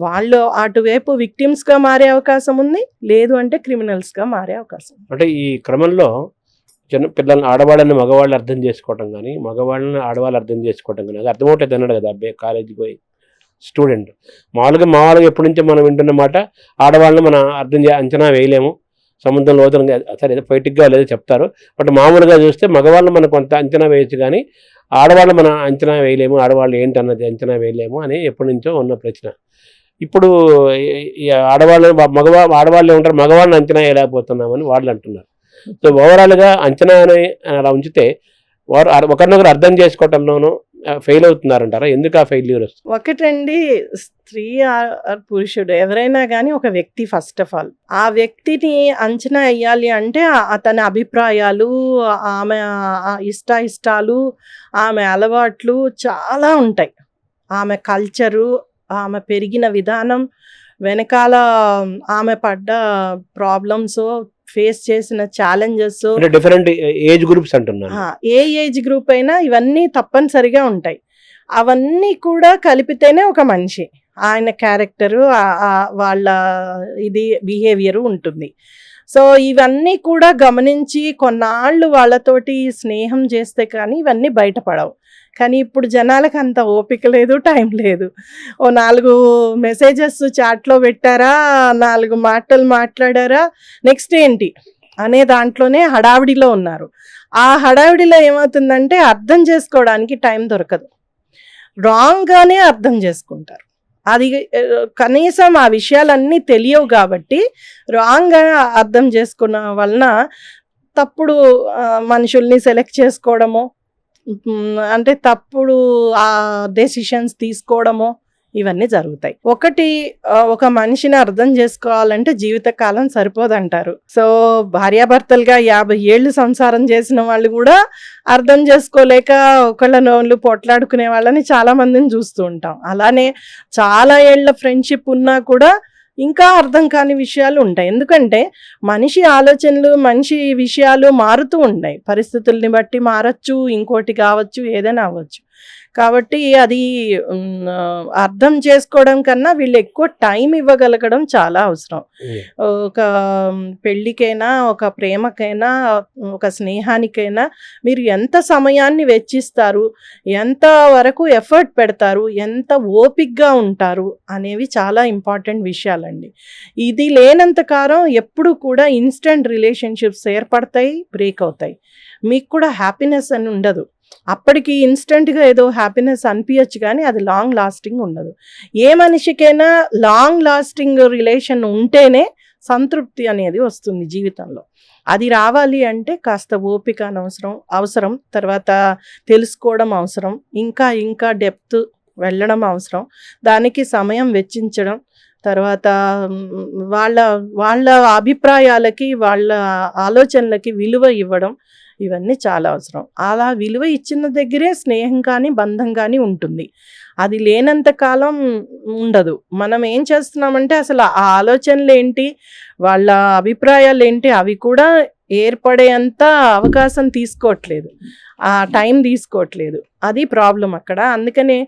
వాళ్ళు అటువైపు విక్టిమ్స్‌గా మారే అవకాశం ఉంది. లేదు అంటే క్రిమినల్స్‌గా మారే అవకాశం ఉంది. అంటే ఈ క్రమంలో పిల్లల్ని ఆడవాళ్ళని మగవాళ్ళు అర్థం చేసుకోవటం కానీ, మగవాళ్ళని ఆడవాళ్ళు అర్థం చేసుకోవటం కానీ, అది అర్థమవుతుంది అన్నాడు కదా అబ్బాయి కాలేజీకి పోయి స్టూడెంట్. మామూలుగా ఎప్పటి నుంచో మనం వింటున్న మాట, ఆడవాళ్ళని మనం అంచనా వేయలేము, సముద్రం లోతుగా సరే ఏదో పొయిటిక్గా లేదో చెప్తారు. బట్ మామూలుగా చూస్తే మగవాళ్ళని మనం కొంత అంచనా వేయచ్చు కానీ ఆడవాళ్ళు మనం అంచనా వేయలేము, ఆడవాళ్ళు ఏంటి అన్నది అంచనా వేయలేము అని ఎప్పటి నుంచో ఉన్న ప్రశ్న. ఇప్పుడు ఈ ఆడవాళ్ళు ఉంటారు, మగవాళ్ళని అంచనా వేయలేకపోతున్నామని వాళ్ళు అంటున్నారు. సో ఓవరాల్గా అంచనా అలా ఉంచితే వారు ఒకరినొకరు అర్థం చేసుకోవటంలోనూ ఫెయిల్ అవుతున్నారంటారా? ఎందుకు ఆ ఫెయిల్యూర్ వస్తుంది? ఒకటండి, స్త్రీ పురుషుడు ఎవరైనా కానీ ఒక వ్యక్తి, ఫస్ట్ ఆఫ్ ఆల్ ఆ వ్యక్తిని అంచనా వేయాలి అంటే అతని అభిప్రాయాలు, ఆమె ఇష్టాలు, ఆమె అలవాట్లు చాలా ఉంటాయి. ఆమె కల్చరు, ఆమె పెరిగిన విధానం, వెనకాల ఆమె పడ్డ ప్రాబ్లమ్స్, ఫేస్ చేసిన ఛాలెంజెస్, డిఫరెంట్ ఏజ్ గ్రూప్స్ అంటున్నాను. ఏ ఏజ్ గ్రూప్ అయినా ఇవన్నీ తప్పనిసరిగా ఉంటాయి. అవన్నీ కూడా కలిపితేనే ఒక మనిషి, ఆయన క్యారెక్టరు, వాళ్ళ ఇది బిహేవియర్ ఉంటుంది. సో ఇవన్నీ కూడా గమనించి కొన్నాళ్ళు వాళ్ళతోటి స్నేహం చేస్తే కానీ ఇవన్నీ బయటపడవు. కానీ ఇప్పుడు జనాలకు అంత ఓపిక లేదు, టైం లేదు. ఓ 4 మెసేజెస్ చాట్లో పెట్టారా, 4 మాటలు మాట్లాడారా, నెక్స్ట్ ఏంటి అనే దాంట్లోనే హడావిడిలో ఉన్నారు. ఆ హడావిడిలో ఏమవుతుందంటే అర్థం చేసుకోవడానికి టైం దొరకదు, రాంగ్గానే అర్థం చేసుకుంటారు. అది కనీసం ఆ విషయాలన్నీ తెలియవు కాబట్టి రాంగ్గా అర్థం చేసుకున్న వలన తప్పుడు మనుషుల్ని సెలెక్ట్ చేసుకోవడము, అంటే తప్పుడు డెసిషన్స్ తీసుకోవడము, ఇవన్నీ జరుగుతాయి. ఒక మనిషిని అర్థం చేసుకోవాలంటే జీవితకాలం సరిపోదంటారు. సో భార్యాభర్తలుగా 50 ఏళ్ళు సంసారం చేసిన వాళ్ళు కూడా అర్థం చేసుకోలేక ఒకళ్ళ పొట్లాడుకునే వాళ్ళని చాలా మందిని చూస్తూ ఉంటాం. అలానే చాలా ఏళ్ల ఫ్రెండ్షిప్ ఉన్నా కూడా ఇంకా అర్థం కాని విషయాలు ఉంటాయి. ఎందుకంటే మనిషి ఆలోచనలు, మనిషి విషయాలు మారుతూ ఉంటాయి. పరిస్థితుల్ని బట్టి మారచ్చు, ఇంకోటి కావచ్చు, ఏదైనా అవ్వచ్చు. కాబట్టి అది అర్థం చేసుకోవడం కన్నా వీళ్ళు ఎక్కువ టైం ఇవ్వగలగడం చాలా అవసరం. ఒక పెళ్ళికైనా, ఒక ప్రేమకైనా, ఒక స్నేహానికైనా మీరు ఎంత సమయాన్ని వెచ్చిస్తారు, ఎంత వరకు ఎఫర్ట్ పెడతారు, ఎంత ఓపికగా ఉంటారు అనేవి చాలా ఇంపార్టెంట్ విషయాలండి. ఇది లేనంత కాలం ఎప్పుడు కూడా ఇన్స్టెంట్ రిలేషన్షిప్స్ ఏర్పడతాయి, బ్రేక్ అవుతాయి. మీకు కూడా హ్యాపీనెస్ అని ఉండదు. అప్పటికి ఇన్స్టెంట్గా ఏదో హ్యాపీనెస్ అనిపించచ్చు కానీ అది లాంగ్ లాస్టింగ్ ఉండదు. ఏ మనిషికైనా లాంగ్ లాస్టింగ్ రిలేషన్ ఉంటేనే సంతృప్తి అనేది వస్తుంది జీవితంలో. అది రావాలి అంటే కాస్త ఓపిక అవసరం, తర్వాత తెలుసుకోవడం అవసరం, ఇంకా డెప్త్ వెళ్ళడం అవసరం, దానికి సమయం వెచ్చించడం, తర్వాత వాళ్ళ అభిప్రాయాలకి, వాళ్ళ ఆలోచనలకి విలువ ఇవ్వడం, ఇవన్నీ చాలా అవసరం. అలా విలువ ఇచ్చిన దగ్గరే స్నేహం కానీ, బంధం కానీ ఉంటుంది. అది లేనంత కాలం ఉండదు. మనం ఏం చేస్తున్నామంటే అసలు ఆ ఆలోచనలు ఏంటి, వాళ్ళ అభిప్రాయాలు ఏంటి, అవి కూడా ఏర్పడేంత అవకాశం తీసుకోవట్లేదు, ఆ టైం తీసుకోవట్లేదు. అది ప్రాబ్లం అక్కడ. అందుకనే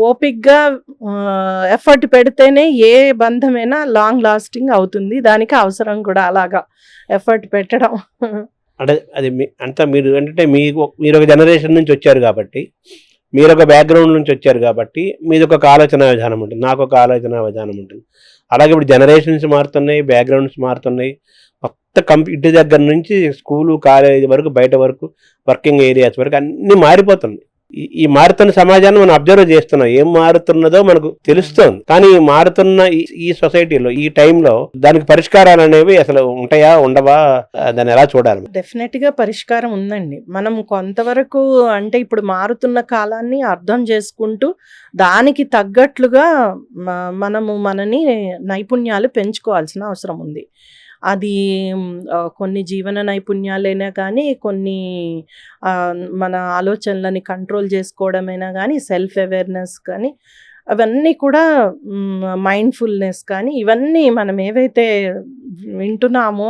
ఓపిక్గా ఎఫర్ట్ పెడితేనే ఏ బంధమైనా లాంగ్ లాస్టింగ్ అవుతుంది. దానికి అవసరం కూడా అలాగా ఎఫర్ట్ పెట్టడం. అంటే అది అంతా మీరు ఏంటంటే మీరు ఒక జనరేషన్ నుంచి వచ్చారు కాబట్టి, మీరు ఒక బ్యాక్గ్రౌండ్ నుంచి వచ్చారు కాబట్టి మీది ఒక ఆలోచన విధానం ఉంటుంది, నాకు ఒక ఆలోచన విధానం ఉంటుంది. అలాగే ఇప్పుడు జనరేషన్స్ మారుతున్నాయి, బ్యాక్గ్రౌండ్స్ మారుతున్నాయి. మొత్తం ఇంటి దగ్గర నుంచి స్కూలు, కాలేజీ వరకు, బయట వరకు, వర్కింగ్ ఏరియాస్ వరకు అన్నీ మారిపోతున్నాయి. ఈ మారుతున్న సమాజాన్ని మనం అబ్జర్వ్ చేస్తున్నాం. ఏం మారుతున్నదో మనకు తెలుస్తుంది. కానీ మారుతున్న ఈ సొసైటీలో, ఈ టైంలో దానికి పరిష్కారాలు అనేవి అసలు ఉంటాయా, ఉండవా, దాన్ని ఎలా చూడాలి? డెఫినెట్ గా పరిష్కారం ఉందండి. మనం కొంతవరకు అంటే ఇప్పుడు మారుతున్న కాలాన్ని అర్థం చేసుకుంటూ దానికి తగ్గట్లుగా మనని నైపుణ్యాలు పెంచుకోవాల్సిన అవసరం ఉంది. అది కొన్ని జీవన నైపుణ్యాలైనా కానీ, కొన్ని మన ఆలోచనలని కంట్రోల్ చేసుకోవడమైనా కానీ, సెల్ఫ్ అవేర్నెస్ కానీ, అవన్నీ కూడా మైండ్‌ఫుల్‌నెస్ కానీ ఇవన్నీ మనం ఏవైతే వింటున్నామో,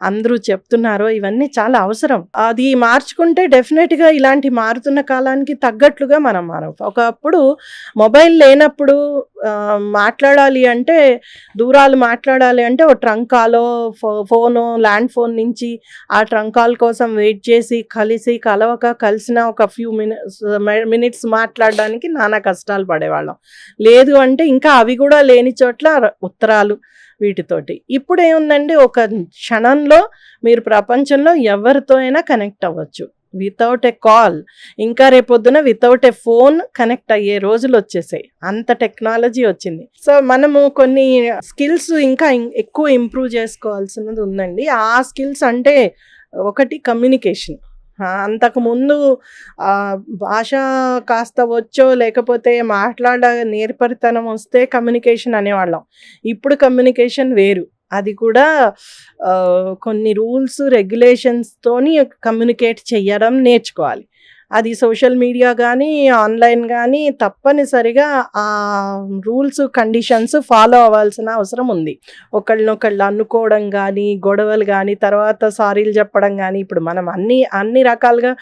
అందరూ చెప్తున్నారో ఇవన్నీ చాలా అవసరం. అది మార్చుకుంటే డెఫినెట్‌గా ఇలాంటి మారుతున్న కాలానికి తగ్గట్లుగా మనం ఒకప్పుడు మొబైల్ లేనప్పుడు మాట్లాడాలి అంటే దూరాలు మాట్లాడాలి అంటే ఓ ట్రంక్ కాలో ఫోను ల్యాండ్ ఫోన్ నుంచి ఆ ట్రంక్ కాల్ కోసం వెయిట్ చేసి కలిసిన ఒక ఫ్యూ మినిట్స్ మాట్లాడడానికి నానా కష్టాలు పడేవాళ్ళం. లేదు అంటే ఇంకా అవి కూడా లేని చోట్ల ఉత్తరాలు వీటితోటి. ఇప్పుడు ఏముందండి, ఒక క్షణంలో మీరు ప్రపంచంలో ఎవరితో అయినా కనెక్ట్ అవ్వచ్చు వితౌట్ ఏ కాల్. ఇంకా రేపొద్దున వితౌట్ ఏ ఫోన్ కనెక్ట్ అయ్యే రోజులు వచ్చేసాయి. అంత టెక్నాలజీ వచ్చింది. సో మనము కొన్ని స్కిల్స్ ఇంకా ఎక్కువ ఇంప్రూవ్ చేసుకోవాల్సినది ఉందండి. ఆ స్కిల్స్ అంటే ఒకటి కమ్యూనికేషన్. అంతకుముందు భాష కాస్త వచ్చో లేకపోతే నేర్పరితనం వస్తే కమ్యూనికేషన్ అనేవాళ్ళం. ఇప్పుడు కమ్యూనికేషన్ వేరు. అది కూడా కొన్ని రూల్స్ రెగ్యులేషన్స్తోని కమ్యూనికేట్ చెయ్యడం నేర్చుకోవాలి. అది సోషల్ మీడియా కానీ ఆన్లైన్ కానీ తప్పనిసరిగా ఆ రూల్స్ కండిషన్స్ ఫాలో అవ్వాల్సిన అవసరం ఉంది. ఒకళ్ళనొకళ్ళు అనుకోవడం కానీ, గొడవలు కానీ, తర్వాత సారీలు చెప్పడం కానీ, ఇప్పుడు మనం అన్ని రకాలుగా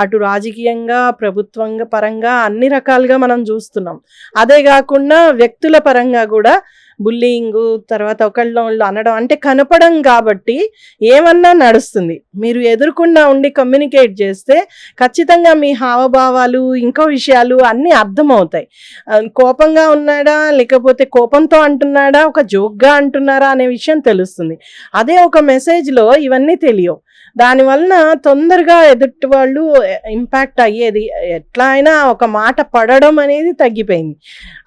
అటు రాజకీయంగా ప్రభుత్వంగా పరంగా అన్ని రకాలుగా మనం చూస్తున్నాం. అదే కాకుండా వ్యక్తుల పరంగా కూడా బుల్లింగు, తర్వాత ఒకళ్ళనొళ్ళు అనడం అంటే కనపడం కాబట్టి ఏమన్నా నడుస్తుంది. మీరు ఎదురుకుండా ఉండి కమ్యూనికేట్ చేస్తే ఖచ్చితంగా మీ హావభావాలు ఇంకో విషయాలు అన్నీ అర్థమవుతాయి. కోపంగా ఉన్నాడా లేకపోతే కోపంతో అంటున్నాడా, ఒక జోక్గా అంటున్నారా అనే విషయం తెలుస్తుంది. అదే ఒక మెసేజ్లో ఇవన్నీ తెలియవు. దానివలన తొందరగా ఎదుటి వాళ్ళు ఇంపాక్ట్ అయ్యేది. ఎట్లా అయినా ఒక మాట పడడం అనేది తగ్గిపోయింది.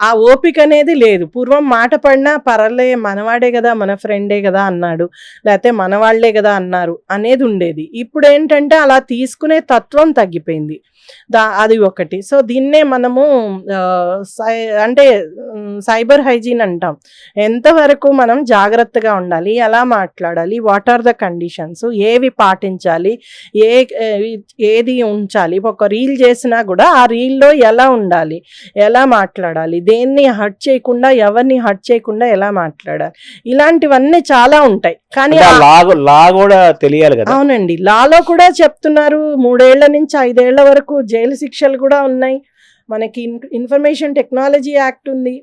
ఆ ఓపిక అనేది లేదు. పూర్వం మాట పడినా పర్లే, మనవాడే కదా, మన ఫ్రెండే కదా అన్నాడు, లేకపోతే మనవాళ్లే కదా అన్నారు అనేది ఉండేది. ఇప్పుడు ఏంటంటే అలా తీసుకునే తత్వం తగ్గిపోయింది. అది ఒకటి. సో దీన్నే మనము అంటే సైబర్ హైజీన్ అంటాం. ఎంతవరకు మనం జాగ్రత్తగా ఉండాలి, ఎలా మాట్లాడాలి, వాట్ ఆర్ ద కండిషన్స్, ఏవి పాటించాలి, ఏది ఉంచాలి. ఒక రీల్ చేసినా కూడా ఆ రీల్లో ఎలా ఉండాలి, ఎలా మాట్లాడాలి, దేన్ని హర్ట్ చేయకుండా, ఎవరిని హర్ట్ చేయకుండా ఎలా మాట్లాడాలి, ఇలాంటివన్నీ చాలా ఉంటాయి. కానీ లా కూడా తెలియాలి కదా. అవునండి, లాలో కూడా చెప్తున్నారు 3 ఏళ్ల నుంచి 5 ఏళ్ల వరకు జైలు శిక్షలు కూడా ఉన్నాయి. మనకి ఇన్ఫర్మేషన్ టెక్నాలజీ యాక్ట్ ఉంది,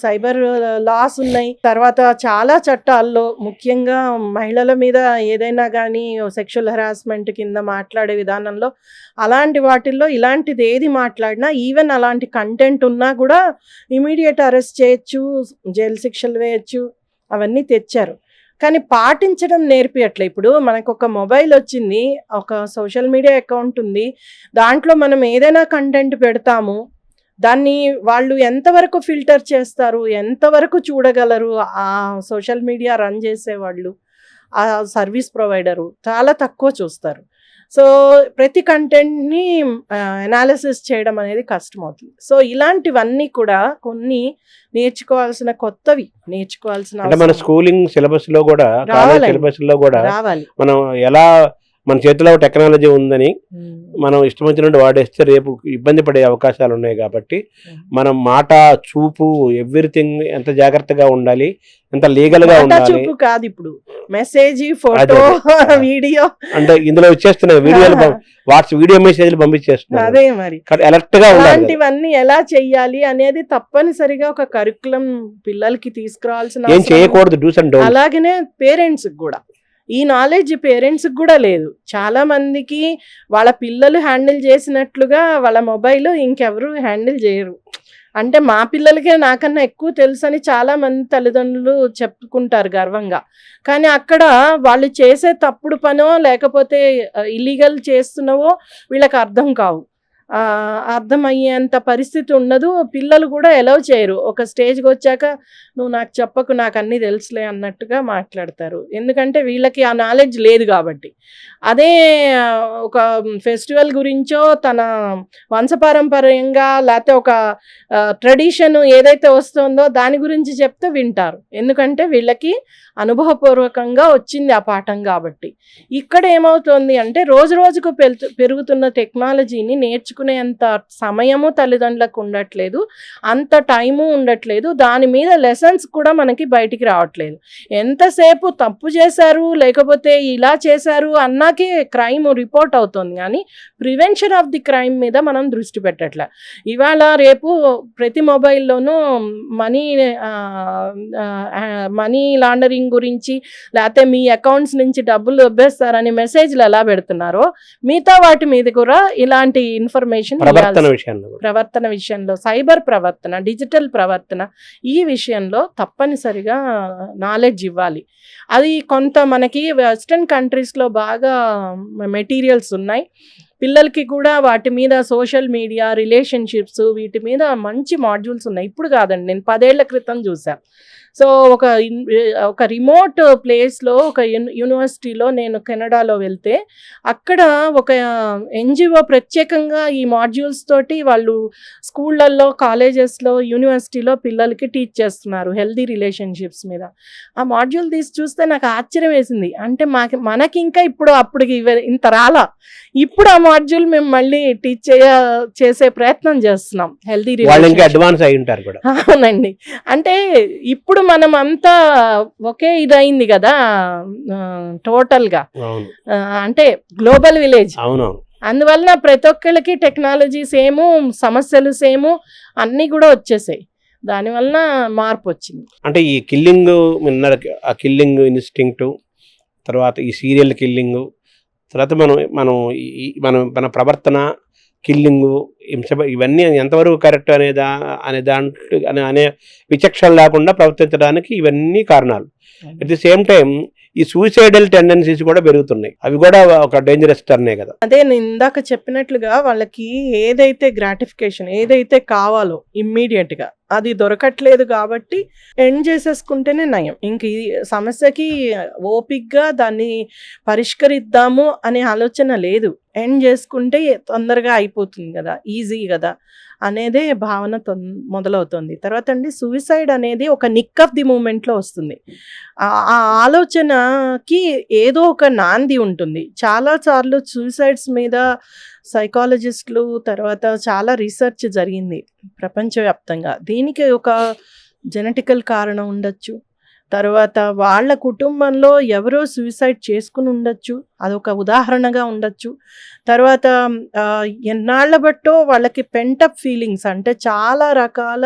సైబర్ లాస్ ఉన్నాయి. తర్వాత చాలా చట్టాల్లో ముఖ్యంగా మహిళల మీద ఏదైనా కానీ సెక్షువల్ హెరాస్మెంట్ కింద మాట్లాడే విధానంలో అలాంటి వాటిల్లో ఇలాంటిది ఏది మాట్లాడినా, ఈవెన్ అలాంటి కంటెంట్ ఉన్నా కూడా ఇమీడియట్ అరెస్ట్ చేయొచ్చు, జైలు శిక్షలు వేయచ్చు, అవన్నీ తెచ్చారు. కానీ పాటించడం నేర్పియట్లే. ఇప్పుడు మనకు ఒక మొబైల్ వచ్చింది, ఒక సోషల్ మీడియా అకౌంట్ ఉంది, దాంట్లో మనం ఏదైనా కంటెంట్ పెడతాము, దాన్ని వాళ్ళు ఎంతవరకు ఫిల్టర్ చేస్తారు, ఎంతవరకు చూడగలరు, ఆ సోషల్ మీడియా రన్ చేసేవాళ్ళు, ఆ సర్వీస్ ప్రొవైడరు చాలా తక్కువ చూస్తారు. సో ప్రతి కంటెంట్ని అనాలిసిస్ చేయడం అనేది కష్టమవుతుంది. సో ఇలాంటివన్నీ కూడా కొన్ని నేర్చుకోవాల్సిన కొత్తవి నేర్చుకోవాల్సిన మన స్కూలింగ్ సిలబస్ లో కూడా సిలబస్ లో కూడా రావాలి. మనం ఎలా మన చేతిలో టెక్నాలజీ ఉందని మనం ఇష్టం వచ్చినట్టు వాడేస్తే రేపు ఇబ్బంది పడే అవకాశాలు ఉన్నాయి. కాబట్టి మనం మాట, చూపు, ఎవ్రీథింగ్ ఎంత జాగ్రత్తగా ఉండాలి, ఎంత లీగల్ గా ఉండాలి. చూపు కాదు, ఇప్పుడు మెసేజ్, ఫోటో, వీడియో అంటే ఇందులో వచ్చేస్తున్నాయి వీడియోలు, వీడియో మెసేజ్లు పంపించేస్తున్నారు. అదే మరి అలర్ట్ గా ఇలాంటివన్నీ ఎలా చెయ్యాలి అనేది తప్పనిసరిగా ఒక కరికులం పిల్లలకి తీసుకురావాల్సిన, ఏం చేయకూడదు, డూస్ అండ్ డోంట్స్. అలాగనే పేరెంట్స్ కూడా ఈ నాలెడ్జ్ పేరెంట్స్కి కూడా లేదు. చాలా మందికి వాళ్ళ పిల్లలు హ్యాండిల్ చేసినట్లుగా వాళ్ళ మొబైల్ ఇంకెవరు హ్యాండిల్ చేయరు. అంటే మా పిల్లలకే నాకన్నా ఎక్కువ తెలుసు అని చాలా మంది తల్లిదండ్రులు చెప్పుకుంటారు గర్వంగా. కానీ అక్కడ వాళ్ళు చేసే తప్పుడు పనో లేకపోతే ఇల్లీగల్ చేస్తున్నావో వీళ్ళకి అర్థం కావు, అర్థమయ్యేంత పరిస్థితి ఉండదు. పిల్లలు కూడా ఎలవ్ చేయరు. ఒక స్టేజ్కి వచ్చాక నువ్వు నాకు చెప్పకు, నాకు అన్నీ తెలుసులే అన్నట్టుగా మాట్లాడతారు. ఎందుకంటే వీళ్ళకి ఆ నాలెడ్జ్ లేదు కాబట్టి. అదే ఒక ఫెస్టివల్ గురించో తన వంశపారంపర్యంగా లేకపోతే ఒక ట్రెడిషన్ ఏదైతే వస్తుందో దాని గురించి చెప్తే వింటారు. ఎందుకంటే వీళ్ళకి అనుభవపూర్వకంగా వచ్చింది ఆ పాఠం కాబట్టి. ఇక్కడ ఏమవుతుంది అంటే రోజు రోజుకు పెరుగుతున్న టెక్నాలజీని నేర్చుకునేంత సమయము తల్లిదండ్రులకు ఉండట్లేదు, అంత టైము ఉండట్లేదు, దాని మీద లెసన్స్ కూడా మనకి బయటికి రావట్లేదు. ఎంతసేపు తప్పు చేశారు లేకపోతే ఇలా చేశారు అన్నాకే క్రైమ్ రిపోర్ట్ అవుతుంది, కానీ ప్రివెన్షన్ ఆఫ్ ది క్రైమ్ మీద మనం దృష్టి పెట్టట్లే. ఇవాళ రేపు ప్రతి మొబైల్లోనూ మనీ లాండరింగ్ గురించి లేకపోతే మీ అకౌంట్స్ నుంచి డబ్బులు దొబ్బేస్తారని మెసేజ్లు ఎలా పెడుతున్నారో మిగతా వాటి మీద కూడా ఇలాంటి ఇన్ఫర్మేషన్ ప్రవర్తన విషయంలో, సైబర్ ప్రవర్తన, డిజిటల్ ప్రవర్తన, ఈ విషయంలో తప్పనిసరిగా నాలెడ్జ్ ఇవ్వాలి. అది కొంత మనకి వెస్ట్రన్ కంట్రీస్లో బాగా మెటీరియల్స్ ఉన్నాయి. పిల్లలకి కూడా వాటి మీద సోషల్ మీడియా, రిలేషన్షిప్స్, వీటి మీద మంచి మాడ్యూల్స్ ఉన్నాయి. ఇప్పుడు కాదండి, నేను 10 ఏళ్ల క్రితం చూసాను. సో ఒక రిమోట్ ప్లేస్లో ఒక యూనివర్సిటీలో నేను కెనడాలో వెళ్తే అక్కడ ఒక ఎన్జిఓ ప్రత్యేకంగా ఈ మాడ్యూల్స్ తోటి వాళ్ళు స్కూళ్ళల్లో, కాలేజెస్లో, యూనివర్సిటీలో పిల్లలకి టీచ్ చేస్తున్నారు హెల్దీ రిలేషన్షిప్స్ మీద. ఆ మాడ్యూల్ తీసి చూస్తే నాకు ఆశ్చర్యం వేసింది. అంటే మనకి ఇంకా అప్పటికి ఇంత రాలా, ఇప్పుడు ఆ మాడ్యూల్ మేము మళ్ళీ టీచ్ చేసే ప్రయత్నం చేస్తున్నాం. Healthy relationship. అవునండి. అంటే ఇప్పుడు మనం అంతా ఒకే ఇదైంది కదా టోటల్గా, అంటే గ్లోబల్ విలేజ్. అందువలన ప్రతి ఒక్కళ్ళకి టెక్నాలజీ సేము, సమస్యలు సేము, అన్నీ కూడా వచ్చేసాయి. దానివలన మార్పు వచ్చింది. అంటే ఈ కిల్లింగ్, ఆ కిల్లింగ్ ఇన్స్టింక్ట్, తర్వాత ఈ సీరియల్ కిల్లింగ్, తర్వాత మన ప్రవర్తన, కిల్లింగు, హింస, ఇవన్నీ ఎంతవరకు కరెక్ట్ అనే విచక్షణ లేకుండా ప్రవర్తించడానికి ఇవన్నీ కారణాలు. అట్ ది సేమ్ టైం ఈ సూసైడల్ టెండెన్సీస్ కూడా పెరుగుతున్నాయి. అవి కూడా ఒక డేంజరస్ టర్నే కదా. అదే నేను ఇందాక చెప్పినట్లుగా వాళ్ళకి ఏదైతే గ్రాటిఫికేషన్, ఏదైతే కావాలో ఇమ్మీడియట్గా అది దొరకట్లేదు కాబట్టి ఎండ్ చేసేసుకుంటేనే నయం. ఇంక ఈ సమస్యకి ఓపిక్గా దాన్ని పరిష్కరిద్దాము అనే ఆలోచన లేదు. ఎండ్ చేసుకుంటే తొందరగా అయిపోతుంది కదా, ఈజీ కదా అనేదే భావన మొదలవుతుంది. తర్వాత అండి, సూసైడ్ అనేది ఒక నిక్ ఆఫ్ ది మూమెంట్లో వస్తుంది. ఆ ఆలోచనకి ఏదో ఒక నాంది ఉంటుంది. చాలాసార్లు సూసైడ్స్ మీద సైకాలజిస్టులు, తర్వాత చాలా రీసెర్చ్ జరిగింది ప్రపంచవ్యాప్తంగా. దీనికి ఒక జెనెటికల్ కారణం ఉండొచ్చు, తర్వాత వాళ్ళ కుటుంబంలో ఎవరో సూసైడ్ చేసుకుని ఉండొచ్చు, అదొక ఉదాహరణగా ఉండొచ్చు. తర్వాత ఎన్నాళ్ళ బట్టో వాళ్ళకి పెంటప్ ఫీలింగ్స్, అంటే చాలా రకాల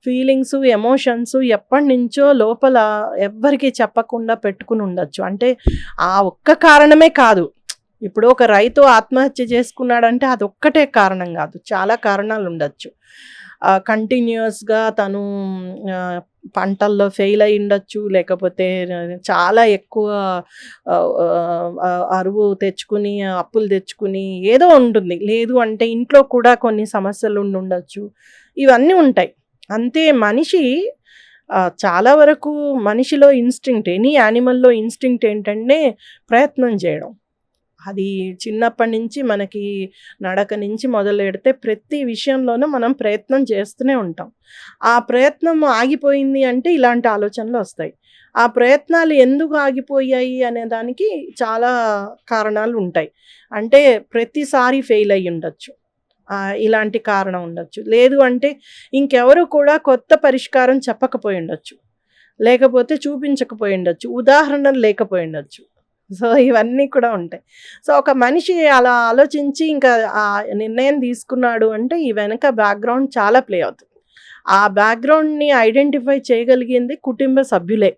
ఫీలింగ్స్, ఎమోషన్స్ ఎప్పటి నుంచో లోపల ఎవ్వరికి చెప్పకుండా పెట్టుకుని ఉండొచ్చు. అంటే ఆ ఒక్క కారణమే కాదు. ఇప్పుడు ఒక రైతు ఆత్మహత్య చేసుకున్నాడంటే అదొక్కటే కారణం కాదు, చాలా కారణాలు ఉండొచ్చు. కంటిన్యూస్గా తను పంటల్లో ఫెయిల్ అయి ఉండొచ్చు, లేకపోతే చాలా ఎక్కువ అరువు తెచ్చుకుని, అప్పులు తెచ్చుకుని ఏదో ఉంటుంది. లేదు అంటే ఇంట్లో కూడా కొన్ని సమస్యలు ఉండొచ్చు. ఇవన్నీ ఉంటాయి. అంతే, మనిషి చాలా వరకు మనిషిలో ఇన్స్టింక్ట్, ఎనీ యానిమల్లో ఇన్స్టింక్ట్ ఏంటంటే ప్రయత్నం చేయడం. అది చిన్నప్పటి నుంచి మనకి నడక నుంచి మొదలెడితే ప్రతి విషయంలోనూ మనం ప్రయత్నం చేస్తూనే ఉంటాం. ఆ ప్రయత్నం ఆగిపోయింది అంటే ఇలాంటి ఆలోచనలు వస్తాయి. ఆ ప్రయత్నాలు ఎందుకు ఆగిపోయాయి అనే దానికి చాలా కారణాలు ఉంటాయి. అంటే ప్రతిసారి ఫెయిల్ అయ్యి ఉండొచ్చు, ఇలాంటి కారణం ఉండొచ్చు. లేదు అంటే ఇంకెవరు కూడా కొత్త పరిష్కారం చెప్పకపోయి ఉండొచ్చు, లేకపోతే చూపించకపోయి ఉండొచ్చు, ఉదాహరణలు లేకపోయి ఉండొచ్చు. సో ఇవన్నీ కూడా ఉంటాయి. సో ఒక మనిషి అలా ఆలోచించి ఇంకా ఆ నిర్ణయం తీసుకున్నాడు అంటే ఈ వెనక బ్యాక్గ్రౌండ్ చాలా ప్లే అవుతుంది. ఆ బ్యాక్గ్రౌండ్ని ఐడెంటిఫై చేయగలిగింది కుటుంబ సభ్యులే.